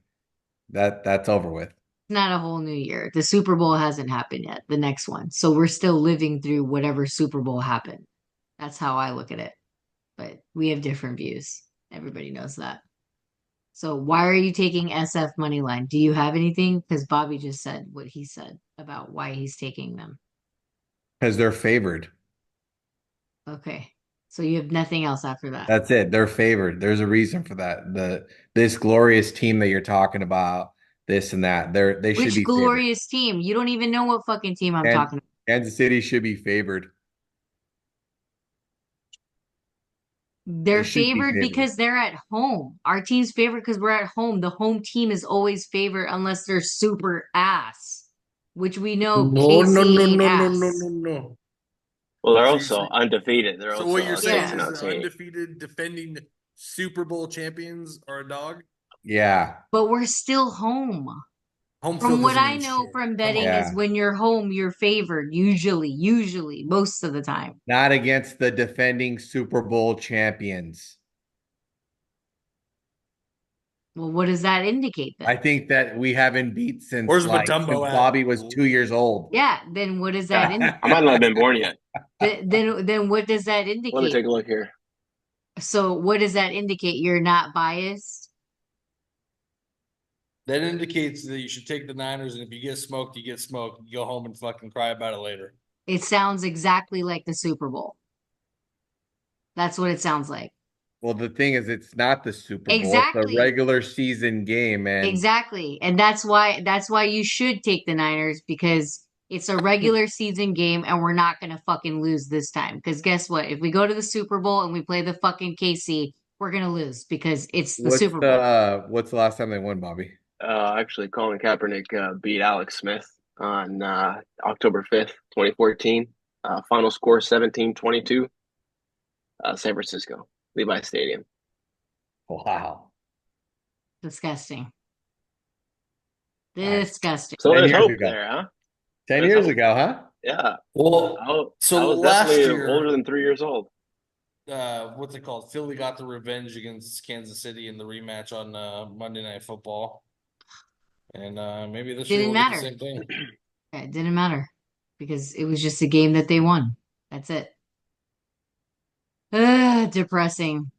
that's over with. Not a whole new year. The Super Bowl hasn't happened yet, the next one. So we're still living through whatever Super Bowl happened. That's how I look at it. But we have different views. Everybody knows that. So why are you taking SF money line? Do you have anything? Because Bobby just said what he said about why he's taking them. Because they're favored. Okay. So you have nothing else after that. That's it. They're favored. There's a reason for that. This glorious team that you're talking about, this and that, they should Which be favored. glorious team? You don't even know what fucking team I'm And talking about. Kansas City should be favored. They They're should be favored favored. because they're at home. Our team's favored because we're at home. The home team is always favored unless they're super ass, which we know No, no, KC no, ain't no, no, no, no, ass. no. Well, they're So you're also saying, undefeated. They're so what also you're a saying six and Yeah. is zero the team. undefeated defending Super Bowl champions are a dog? Yeah. But we're still home. Home From field what doesn't I mean know shit. from Come betting on. is Yeah. when you're home, you're favored, usually, most of the time. Not against the defending Super Bowl champions. Well, what does that indicate I then? think that we haven't beat Where's since Matumbo at? Bobby was 2 years old. Yeah, then what does that indicate? I might not have been born yet. Then what does that Let me indicate? take a look here. So what does that indicate? You're not biased? That indicates that you should take the Niners, and if you get smoked, you get smoked. You go home and fucking cry about it later. It sounds exactly like the Super Bowl. That's what it sounds like. Well, the thing is, it's not the Super Bowl. It's a Exactly. regular season game, and Exactly. And that's why you should take the Niners because it's a regular season game and we're not going to fucking lose this time. Because guess what? If we go to the Super Bowl and we play the fucking KC, we're going to lose because it's the Super Bowl. what's the last time they won, Bobby? Actually, Colin Kaepernick beat Alex Smith on October 5th, 2014. Final score 17-22. San Francisco, Levi Stadium. Wow. Disgusting. Nice. Disgusting. So 10 there's years hope ago. there, huh? 10 There's years hope. ago, huh? Yeah. Well, I so was last definitely year, older than 3 years old. what's it called? Philly got the revenge against Kansas City in the rematch on Monday Night Football, and maybe this year Didn't we'll get the matter. same thing. Yeah, it didn't matter because it was just a game that they won. That's it. Depressing.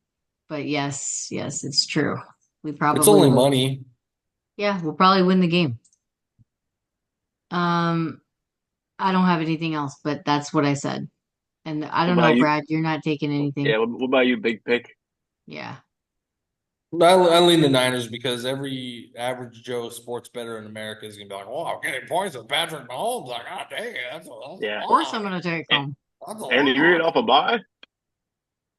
But yes, it's true. We It's probably only will. money. Yeah, we'll probably win the game. Um, I don't have anything else, but that's what I said. And I What don't about know, you? Brad, you're not taking anything. Yeah, what about you, big pick? Yeah. I lean the Niners because every average Joe sports bettor in America is gonna be like, "Oh, I'm getting points with Patrick Mahomes." Like, ah, dang it, that's a Yeah. Of course I'm lot. gonna take And, them. That's a and you're lot. getting off a bye?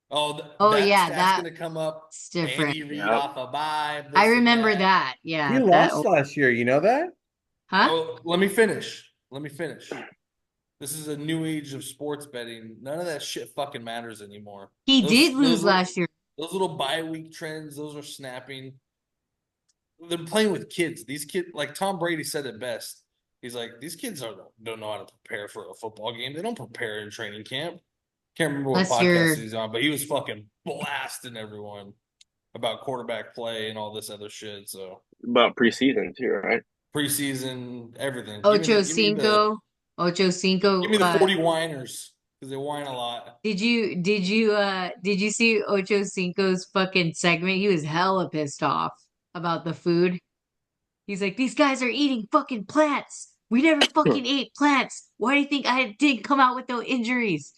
Oh, Oh that yeah, stat's gonna that's come up. different. Andy Reid Yep. off a bye, I this and remember that. that. He Yeah, that lost last year. You know that? huh? Oh, let me finish. Let me finish. This is a new age of sports betting. None of that shit fucking matters anymore. He did Those lose little last year. those little bye week trends, those are snapping. They're playing with kids. These kids, like Tom Brady said it best. He's like, these kids don't know how to prepare for a football game. They don't prepare in training camp. Can't remember what Unless podcast you're he's on, but he was fucking blasting everyone about quarterback play and all this other shit. So About preseason too, right? preseason, everything. Ocho Cinco. Ocho Give Cinco. me the 40 whiners because they whine a lot. Did you see Ocho Cinco's fucking segment? He was hella pissed off about the food. He's like, these guys are eating fucking plants. We never fucking ate plants. Why do you think I didn't come out with no injuries?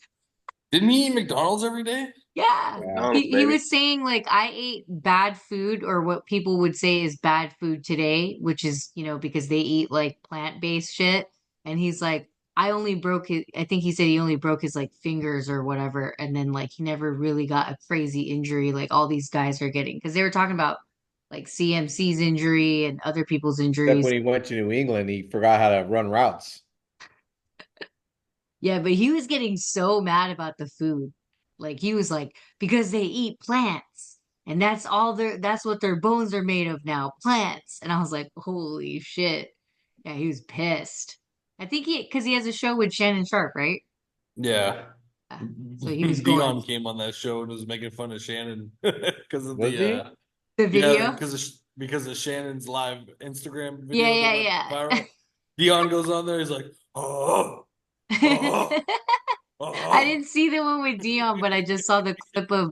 Didn't he eat McDonald's every day? Yeah. Yeah. McDonald's, He baby. was saying like I ate bad food or what people would say is bad food today, which is, because they eat like plant-based shit. And he's like, I think he said he only broke his like fingers or whatever. And then like he never really got a crazy injury like all these guys are getting. Because they were talking about like CMC's injury and other people's Except injuries. when he went to New England, he forgot how to run routes. Yeah, but he was getting so mad about the food. Like he was like, because they eat plants and that's what their bones are made of now, plants. And I was like, holy shit. Yeah, he was pissed. I think because he has a show with Shannon Sharp, right? Yeah. Yeah. So he was going Dion came on that show and was making fun of Shannon because of Was the he? the yeah, video. because of Shannon's live Instagram Yeah, video that went yeah, viral. Dion goes on there, he's like, oh, oh, yeah. I oh. didn't see the one with Dion, but I just saw the clip of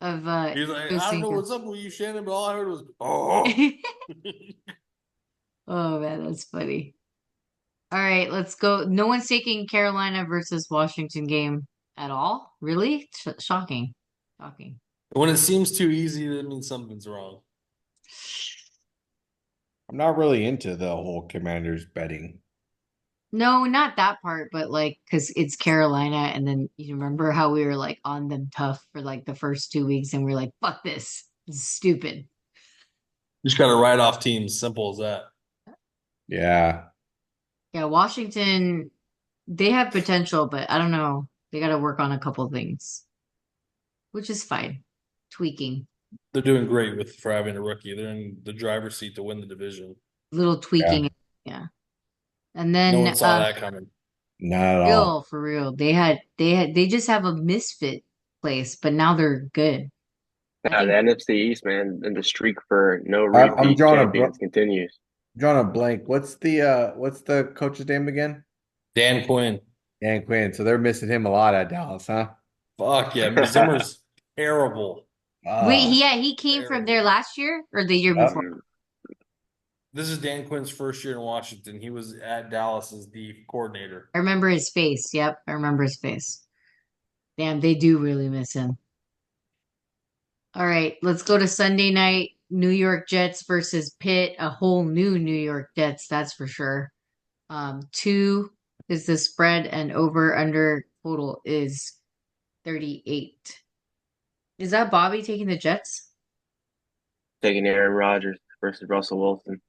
He's like, I don't know Jocinko. what's up with you, Shannon, but all I heard was, oh. Oh man, that's funny. All right, let's go. No one's taking Carolina versus Washington game at all? Really? Shocking. Shocking. When it seems too easy, that means something's wrong. I'm not really into the whole Commanders betting. No, not that part, but like, because it's Carolina, and then you remember how we were like on them tough for like the first 2 weeks, and we're like, fuck this. This is stupid. You just got to write off teams, simple as that. Yeah. Yeah, Washington, they have potential, but I don't know. They got to work on a couple things, which is fine. Tweaking, They're doing great for having a rookie. They're in the driver's seat to win the division. little Yeah. tweaking. Yeah. And No then one saw that coming. Not at all. real for real. They just have a misfit place, but now they're good. I Yeah, the think NFC East, man, and the streak for no I'm repeat drawing champions continues. drawing a blank. What's the coach's name again? Dan Quinn. Dan Quinn. So they're missing him a lot at Dallas, huh? Fuck yeah. Zimmer's terrible. wait, Ah, he came from there Terrible. last year or the year yep. before. Mm. This is Dan Quinn's first year in Washington. He was at Dallas as the coordinator. I remember his face. Yep, I remember his face. Damn, they do really miss him. All right, let's go to Sunday night. New York Jets versus Pitt. A whole new New York Jets, that's for sure. Two is the spread, and over under total is 38. Is that Bobby taking the Jets? Taking Aaron Rodgers versus Russell Wilson.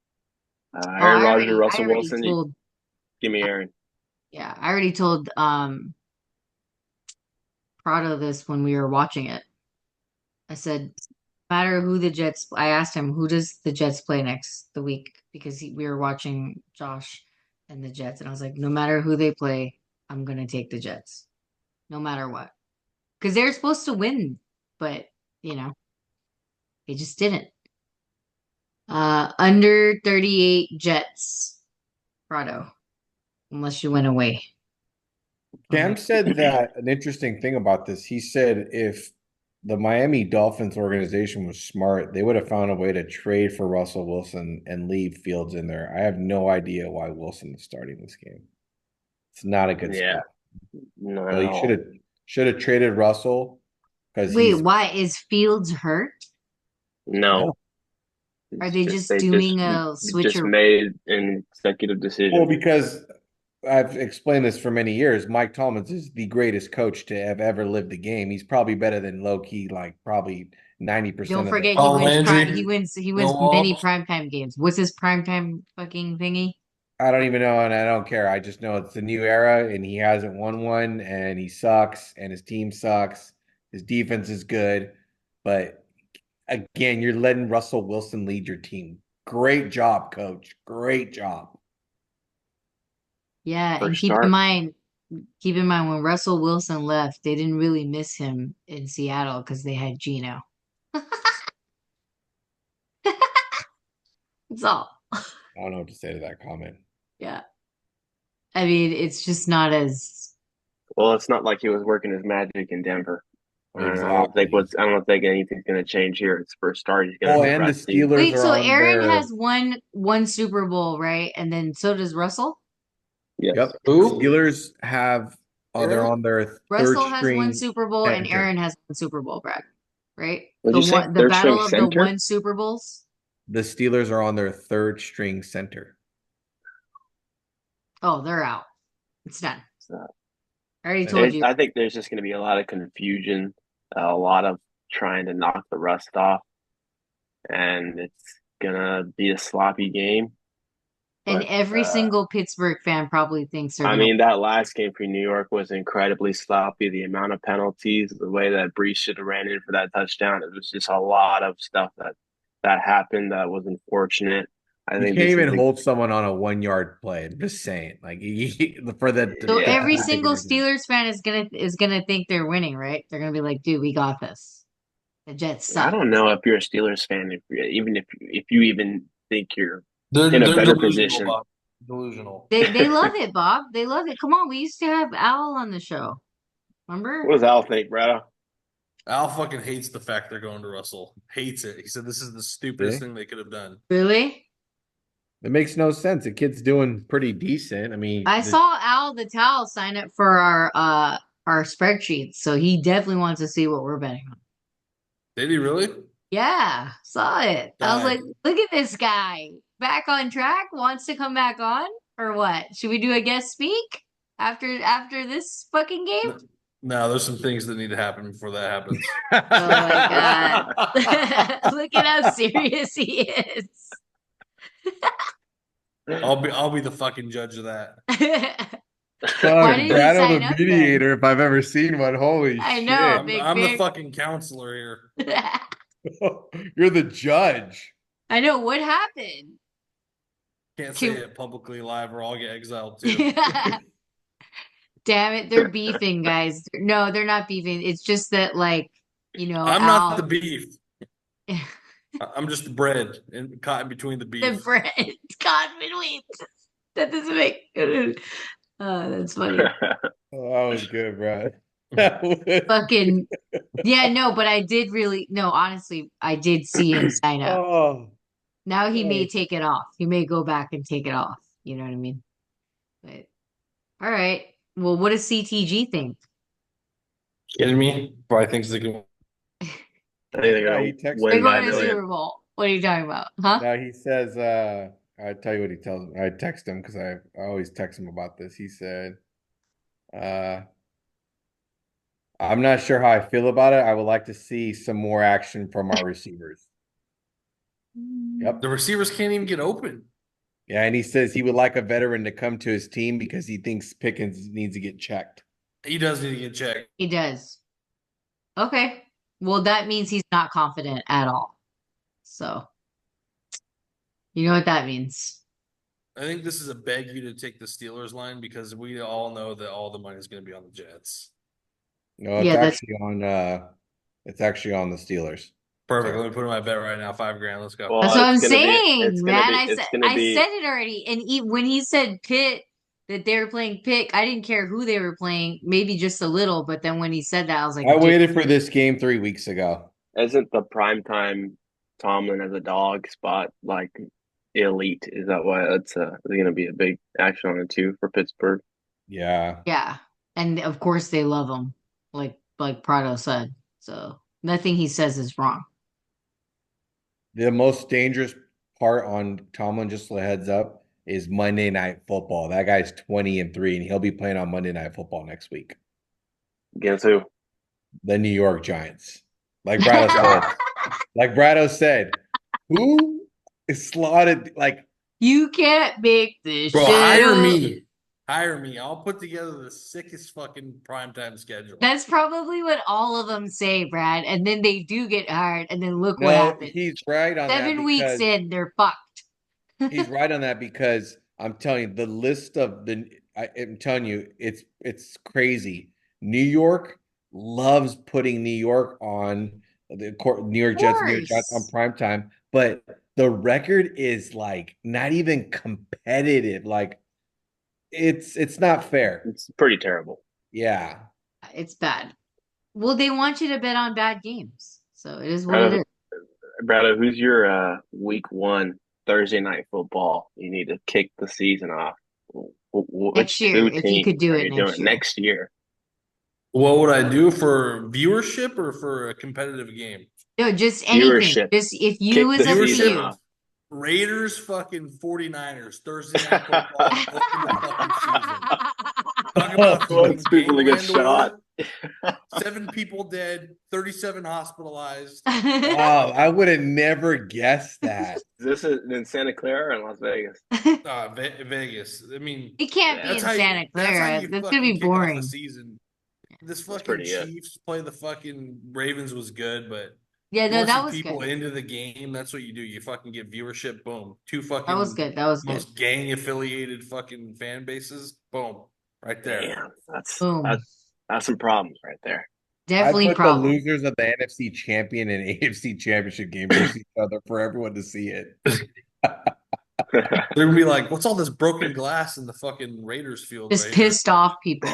Oh, Aaron Rodgers or I Russell already Wilson, told. give me Aaron. Yeah, I already told Prado this when we were watching it. I said, no matter who the Jets, I asked him, who does the Jets play next the week? Because we were watching Josh and the Jets, and I was like, no matter who they play, I'm gonna take the Jets, no matter what. because they were supposed to win, but you know, they just didn't. Under 38 Jets, Prado, unless you went away. Cam said that an interesting thing about this. He said if the Miami Dolphins organization was smart, they would have found a way to trade for Russell Wilson and leave Fields in there. I have no idea why Wilson is starting this game. It's not a good Yeah, spot. not Well, at he all. should have traded Russell because Wait, he's why is Fields hurt? No, no. Are it's they just just they doing a just switcher? made an executive Well, decision. because I've explained this for many years. Mike Tomlin is the greatest coach to have ever lived the game. He's probably better than low key, like probably 90% Don't of the. forget Oh, Landry, he no wins many Wall. primetime games. What's his primetime fucking thingy? I don't even know, and I don't care. I just know it's a new era, and he hasn't won one, and he sucks, and his team sucks. His defense is good, but again, you're letting Russell Wilson lead your team. Great job, coach. Great job. Yeah, and First start. keep in mind when Russell Wilson left, they didn't really miss him in Seattle because they had Geno. That's all. I don't know what to say to that comment. Yeah. I mean, it's just not as Well, it's not like he was working his magic in Denver. Exactly. I don't think anything's going to change here. It's first start. He's going Oh, to get and the rusty. Steelers Wait, are so on Aaron has their. one Super Bowl, right? And then so does Russell? Yes. Yep. Who? Steelers have. Oh, they're Aaron? on their third Russell has one string Super Bowl and center. Aaron has one Super Bowl, Brad. Right? What'd The you say? one the Third string battle of the center? one Super Bowls. The Steelers are on their third string center. Oh, they're out. It's done. So, I already told you. I think there's just going to be a lot of confusion, a lot of trying to knock the rust off, and it's going to be a sloppy game. And But every single Pittsburgh fan probably thinks they're I gonna mean, that last game for New York was incredibly sloppy. The amount of penalties, the way that Brees should have ran in for that touchdown, it was just a lot of stuff that happened that was unfortunate. I You think can't this even is hold someone on a 1 yard play. I'm just saying, like for the So yeah. every to take single it. Steelers fan is gonna think they're winning, right? They're gonna be like, dude, we got this. The Jets I suck. don't know if you're a Steelers fan, if you even think you're in a They're better delusional, position. Bob. Delusional. They love it, Bob. They love it. Come on, we used to have Al on the show. What Remember? does Al think, Brado? Al fucking hates the fact they're going to Russell. Hates it. He said this is the stupidest See? thing they could have done. Really? It makes no sense. The kid's doing pretty decent. I mean, I saw Al the Towel sign up for our spreadsheet, so he definitely wants to see what we're betting on. Did he really? Yeah, saw it. I was Guy. like, look at this guy. Back on track, wants to come back on, or what? Should we do a guest speak after this fucking game? No, there's some things that need to happen before that happens. Oh my God. Look at how serious he is. I'll be the fucking judge of that. Why Fuck, did he Brado sign the up then? mediator, if I've ever seen one. Holy I shit. know, Big I'm the Vic. fucking counselor here. You're the judge. I know what happened. Can't say it publicly live or I'll get exiled too. Damn it, they're beefing, guys. No, they're not beefing. It's just that, like, I'm not the Al, beef. I'm just the bread and caught in between the the beef. bread, God, wait. That doesn't make. Oh, that's funny. Oh, that was good, bro. Fucking yeah, no, but I did really no, honestly, I did see him sign up. Oh, Now he may take it off. He may go back and take it off. You know what I mean? But all right. Well, what does CTG think? Kidding me? Probably thinks they can. I think they're yeah, gonna he texted They're win me by going a to today. Super million. Bowl. What are you talking about? Huh? Now he says, I tell you what he tells me. I text him because I always text him about this. He said, I'm not sure how I feel about it. I would like to see some more action from our receivers. Yep. The receivers can't even get open. Yeah, and he says he would like a veteran to come to his team because he thinks Pickens needs to get checked. He does need to get checked. He does. Okay. Well, that means he's not confident at all. So, you know what that means. I think this is a beg you to take the Steelers line because we all know that all the money is going to be on the Jets. No, Yeah, that's it's actually on the Steelers. Perfect. So Let me put in my bet right now. $5,000. Let's go. that's Well, what it's I'm gonna be saying, man. it's gonna I be said it already. And when he said Pitt that they were playing Pitt, I didn't care who they were playing, maybe just a little. But then when he said that, I was I like, dude, waited for this game 3 weeks ago. isn't the primetime Tomlin as a dog spot like elite? Is that why it's gonna be a big action on it too for Pittsburgh? Yeah. yeah. And of course they love him, like Prado said. So nothing he says is wrong. The most dangerous part on Tomlin, just a heads up, is Monday Night Football. That guy's 20-3, and he'll be playing on Monday Night Football next week. Guess who? The New York Giants. Like Brado said, like Brado said, who is slotted like You can't make this Bro, shit hire up. me. Hire me. I'll put together the sickest fucking primetime schedule. That's probably what all of them say, Brad. And then they do get hired, and then look what no, happens. he's right on that 7 weeks because in, they're fucked. he's right on that because I'm telling you, the list of I'm telling you, it's crazy. New York loves putting New York on New York Of Jets, New York Giants on course. prime time, but the record is like not even competitive. Like it's not fair. It's pretty terrible. Yeah. It's bad. Well, they want you to bet on bad games. So it is what it Brad, is. Brad, who's your week one Thursday night football? You need to kick the season off. Which Next year, two if you could teams do are it you next doing year. next year? What would I do for viewership or for a competitive game? No, just anything. Viewership. Just if you Kick was the up to season Viewership, you. off. Raiders fucking 49ers, Thursday night football, open the fucking season. Talk about Who fucking wants people to get gangland shot? order. 7 people dead, 37 hospitalized. Wow, I would have never guessed that. Is this in Santa Clara or in Las Vegas? Vegas. I mean, It can't be Yeah, in Santa that's how Clara. you That's gonna fucking be kick off a boring. season. This that's fucking pretty good. Chiefs play the fucking Ravens was good, but Yeah, you no, want that some was people good. into the game, that's what you do. You fucking get viewership, boom. Two That was fucking good. That was good. most gang affiliated fucking fan bases, boom. Right there. Damn, Boom. that's some problems right there. I Definitely put the problem. losers of the NFC champion and AFC championship game versus each other for everyone to see it. They're gonna be like, what's all this broken glass in the fucking Raiders field Just right here? pissed off people.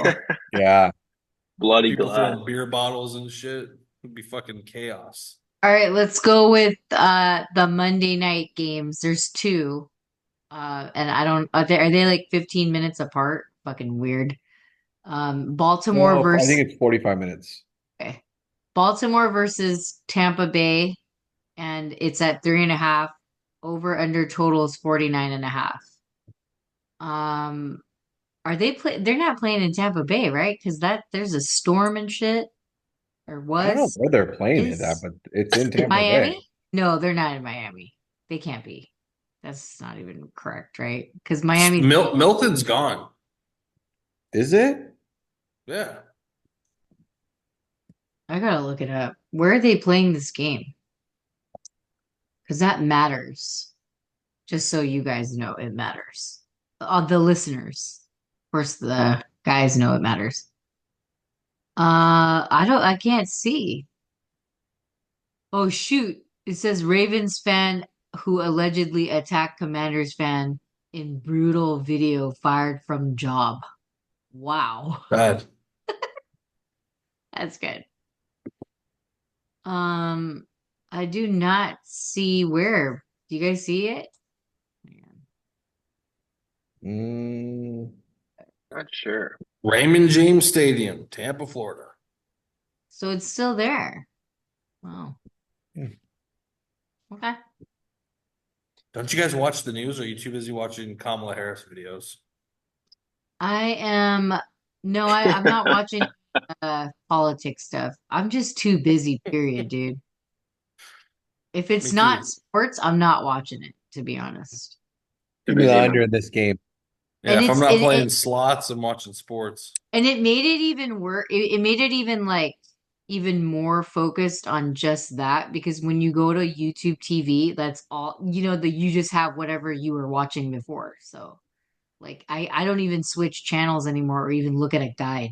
Yeah. Bloody People glass. throwing beer bottles and shit. It'd be fucking chaos. All right, let's go with the Monday night games. There's two. And I don't are they like 15 minutes apart? Fucking weird. Baltimore No, I versus think it's 45 minutes. okay. Baltimore versus Tampa Bay, and it's at 3.5. Over under total is 49.5. Um, are they play? They're not playing in Tampa Bay, right? Because that there's a storm and shit, or I don't know was where they're playing it at, is but it's in Tampa Bay. Miami? No, they're not in Miami. They can't be. That's not even correct, right? Because Miami. Milton's gone. Is it? Yeah. I gotta look it up. Where are they playing this game? Because that matters. Just so you guys know, it matters. The listeners, of course, the guys know it matters. I can't see. Oh shoot! It says Ravens fan who allegedly attacked Commanders fan in brutal video fired from job. Wow, Bad. that's good. Um, I do not see where. Do you guys see it? Mm, Not sure. Raymond James Stadium, Tampa, Florida. So it's still there. Wow. Hmm. Okay. Don't you guys watch the news? Or are you too busy watching Kamala Harris videos? I am no, I'm not watching politics stuff. I'm just too busy, period, dude. If Me it's not too. sports, I'm not watching it, to be honest. Too give me the busy, under man. in this game. Yeah, And if I'm it's not playing slots, I'm watching sports. and it made it even worse. It made it even like even more focused on just that because when you go to YouTube TV, that's all you just have whatever you were watching before. So like I don't even switch channels anymore or even look at a guide.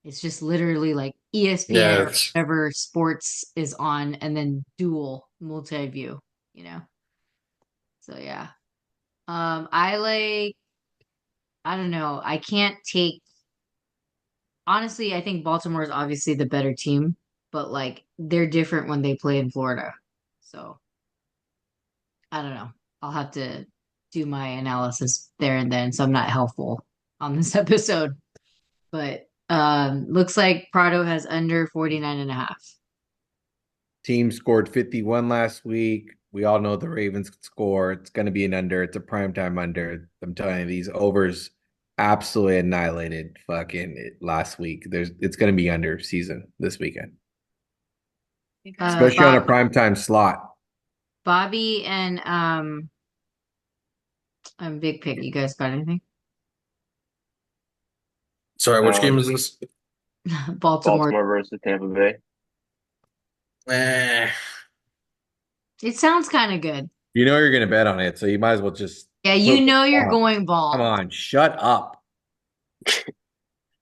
It's just literally like ESPN Yeah, or whatever sports is on, and then dual multi-view, you know. So yeah. I like, I don't know. I can't take, honestly, I think Baltimore is obviously the better team, but like they're different when they play in Florida. So I don't know. I'll have to do my analysis there and then, so I'm not helpful on this episode. But looks like Prado has under 49 and a half. Team scored 51 last week. We all know the Ravens could score. It's going to be an under. It's a primetime under. I'm telling you, these overs absolutely annihilated fucking last week. It's going to be under season this weekend, especially on a primetime slot. Bobby and Big Pick, you guys got anything? Sorry, which game is this? Baltimore. Baltimore versus Tampa Bay. It sounds kind of good. You know you're going to bet on it, so you might as well just. Yeah, you know you're going bald. Come on, shut up.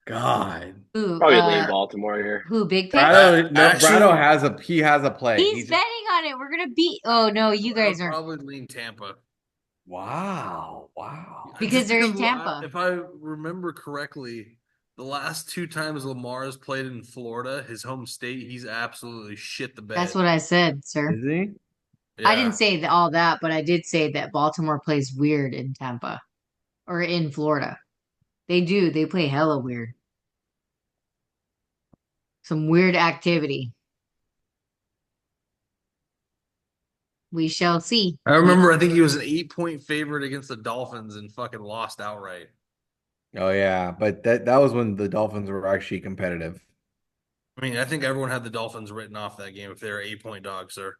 God. Who? Probably lean Baltimore here. Who? Big Pick? Brado has a play. He's betting on it. We're gonna beat. Oh no, you guys are probably lean Tampa. Wow. Because they're in Tampa. If I remember correctly, the last 2 times Lamar has played in Florida, his home state, he's absolutely shit the bed. That's what I said, sir. Is he? Yeah. I didn't say all that, but I did say that Baltimore plays weird in Tampa or in Florida. They do. They play hella weird. Some weird activity. We shall see. I remember, I think he was an 8-point favorite against the Dolphins and fucking lost outright. Oh yeah, but that was when the Dolphins were actually competitive. I mean, I think everyone had the Dolphins written off that game if they're 8-point dogs, sir.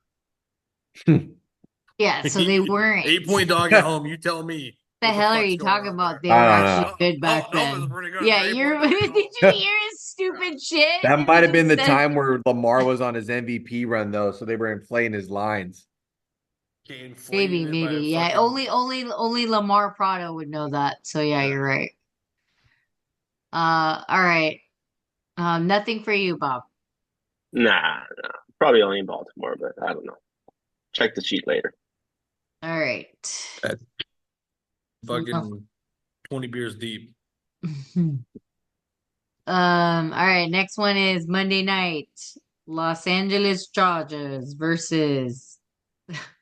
Yeah, so they weren't. 8-point dog at home, you tell me. The hell are you talking about? They were actually good back then. Yeah, did you hear his stupid shit? That might have been the time where Lamar was on his MVP run, though, so they were inflating his lines. Maybe. Yeah, only Lamar Prado would know that. So yeah, you're right. All right. Nothing for you, Bob. Nah. Probably only in Baltimore, but I don't know. Check the sheet later. All right. Fucking 20 beers deep. All right, next one is Monday night. Los Angeles Chargers versus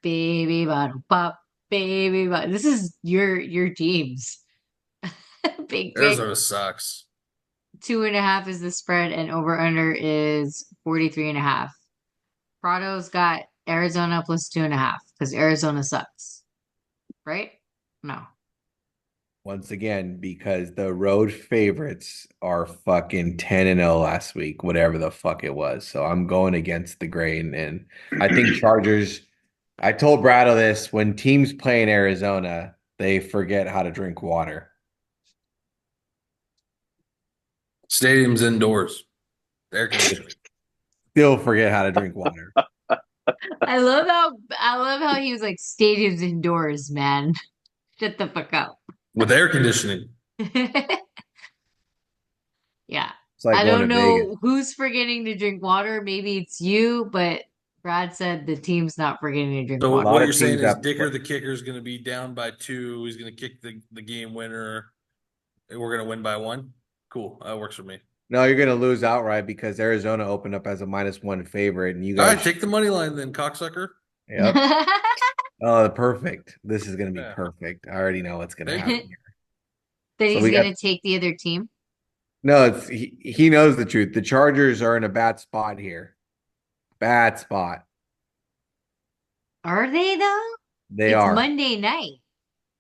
Baby Bottle Pop, Baby Bottle. This is your teams. Big Arizona sucks. 2.5 is the spread, and over under is 43.5. Prado's got Arizona plus 2.5 because Arizona sucks. Right? No. Once again, because the road favorites are fucking 10-0 last week, whatever the fuck it was. So I'm going against the grain. And I think Chargers, I told Brado this, when teams play in Arizona, they forget how to drink water. Stadium's indoors. Air conditioning. Still forget how to drink water. I love how he was like stadiums indoors, man. Shut the fuck up. With air conditioning. Yeah. Like I don't know who's forgetting to drink water. Maybe it's you, but Brad said the team's not forgetting to drink water. So what you're saying is Dicker the kicker is going to be down by 2. He's going to kick the game winner. And we're going to win by 1. Cool. That works for me. No, you're going to lose outright because Arizona opened up as a -1 favorite. And you guys. All right, take the money line then, cocksucker. Yep. Oh, perfect. This is going to be perfect. I already know what's going to happen here. That he's going to take the other team? No, he knows the truth. The Chargers are in a bad spot here. Bad spot. Are they though? It's Monday night.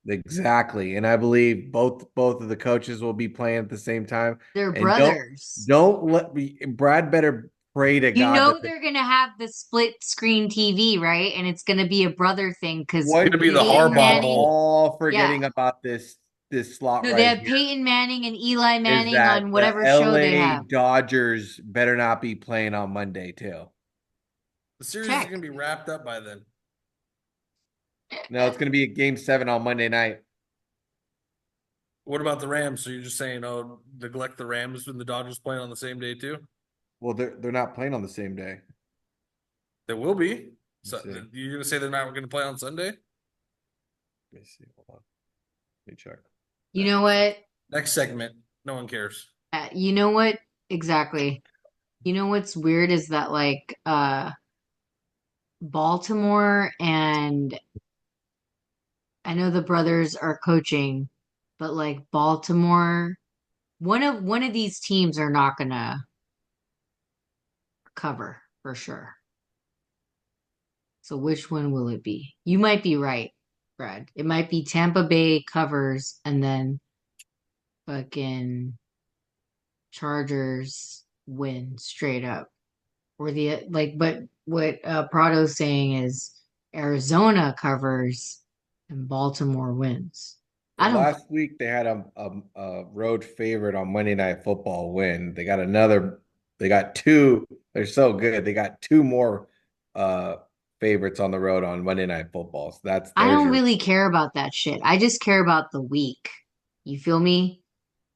Exactly. And I believe both of the coaches will be playing at the same time. They're brothers. Don't let me Brad better pray to God. You know they're gonna have the split screen TV, right? And it's gonna be a brother thing because it's gonna be the Harbaugh Bowl. All forgetting about this slot. No, they have Peyton Manning and Eli Manning on whatever show they have. Dodgers better not be playing on Monday too. The series is gonna be wrapped up by then. No, it's gonna be a game 7 on Monday night. What about the Rams? So you're just saying, oh, neglect the Rams when the Dodgers playing on the same day too? Well, they're not playing on the same day. They will be. So Let's see. you're gonna say they're not going to play on Sunday? Let me see. Hold on. Let me check. You know what? Next segment. No one cares. You know what? Exactly. You know what's weird is that Baltimore and I know the brothers are coaching, but like Baltimore, one of these teams are not gonna cover for sure. So which one will it be? You might be right, Brad. It might be Tampa Bay covers and then fucking Chargers win straight up. Or but what Prado's saying is Arizona covers and Baltimore wins. I Well, don't last week they had a road favorite on Monday Night Football win. They got another. They got two. They're so good. They got two more uh favorites on the road on Monday Night Football. So I there's don't your. really care about that shit. I just care about the week. You feel me?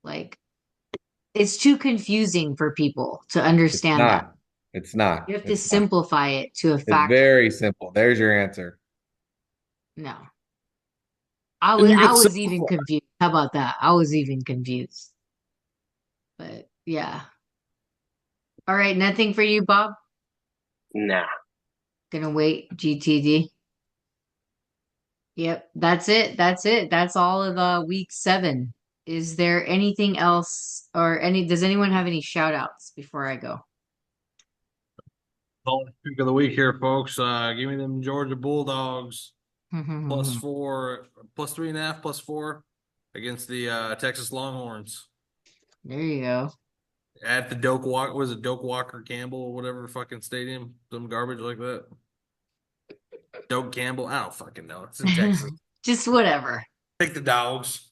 Like it's too confusing for people to It's understand that. not. It's not. You have to It's not. simplify it to a It's fact. very simple. There's your answer. No. I And was you I can was even simplify. confused. How about that? I was even confused. But yeah. All right, nothing for you, Bob. Nah. Gonna wait, GTD. Yep, that's it. That's it. That's all of week 7. Is there anything else or does anyone have any shout outs before I go? Pick of the week here, folks. Give me them Georgia Bulldogs There +4, +3.5, +4 against the Texas Longhorns you go. at the Doak Walk. Was it Doak Walker Campbell or whatever fucking stadium? Some garbage like that. Doak Campbell. I don't fucking know. It's in Texas. Just whatever. Take the dogs.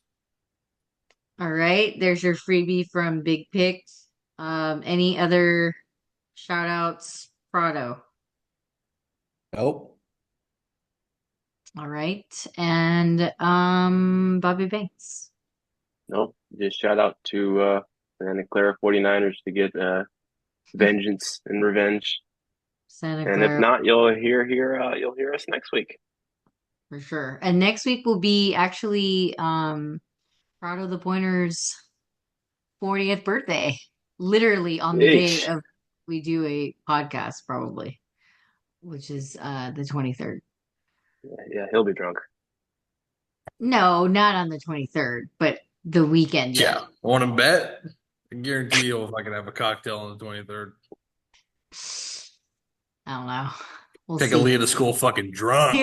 All right, there's your freebie from Big Picks. Any other shout outs, Prado? Nope. All right, and Bobby Banks. Nope. Just shout out to Santa Clara 49ers to get vengeance and revenge. Santa And if Clara not, you'll hear us next week. for sure. And next week will be actually Prado the Pointer's 40th birthday. Literally on the day Yeesh. of we do a podcast, probably, which is the 23rd. Yeah, he'll be drunk. No, not on the 23rd, but the weekend. Yeah. Want to bet? I guarantee you if I can have a cocktail on the 23rd. I don't know. We'll Take see. Aaliyah to school fucking drunk.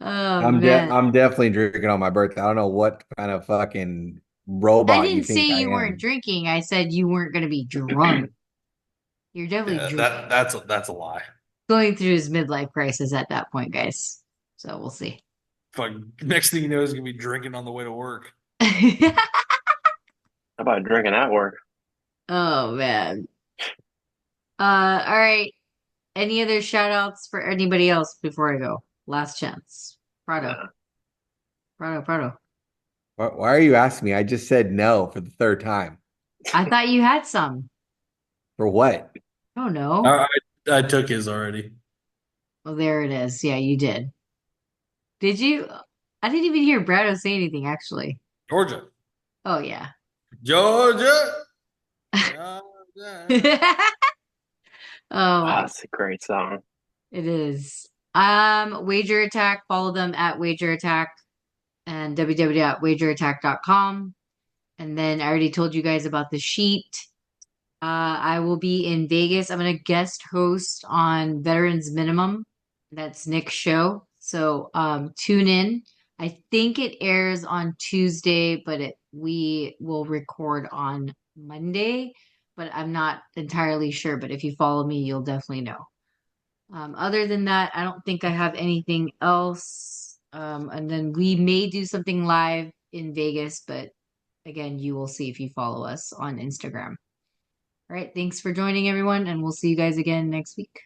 Oh man. I'm definitely drinking on my birthday. I don't know what kind of fucking I robot you didn't say think I you weren't am. drinking. I said you weren't going to be drunk. You're definitely Yeah, that's a lie. going through his midlife crisis at that point, guys. So we'll see. Fuck. Next thing you know, he's gonna be drinking on the way to work. How about drinking at work? Oh man. All right. Any other shout outs for anybody else before I go? Last chance. Prado. Nah. Prado. Why are you asking me? I just said no for the third time. I thought you had some. For what? Oh no. I, I took his already. Well, there it is. Yeah, you did. Did you? I didn't even hear Brado say anything, actually. Georgia. Oh, yeah. Georgia. Georgia. Oh Ah, my, that's a great song. it is. Wager Attack, follow them at Wager Attack and www.wagerattack.com. And then I already told you guys about the sheet. I will be in Vegas. I'm gonna guest host on Veterans Minimum. That's Nick's show. So tune in. I think it airs on Tuesday, but we will record on Monday. But I'm not entirely sure. But if you follow me, you'll definitely know. Other than that, I don't think I have anything else. And then we may do something live in Vegas, but again, you will see if you follow us on Instagram. All right, thanks for joining everyone, and we'll see you guys again next week.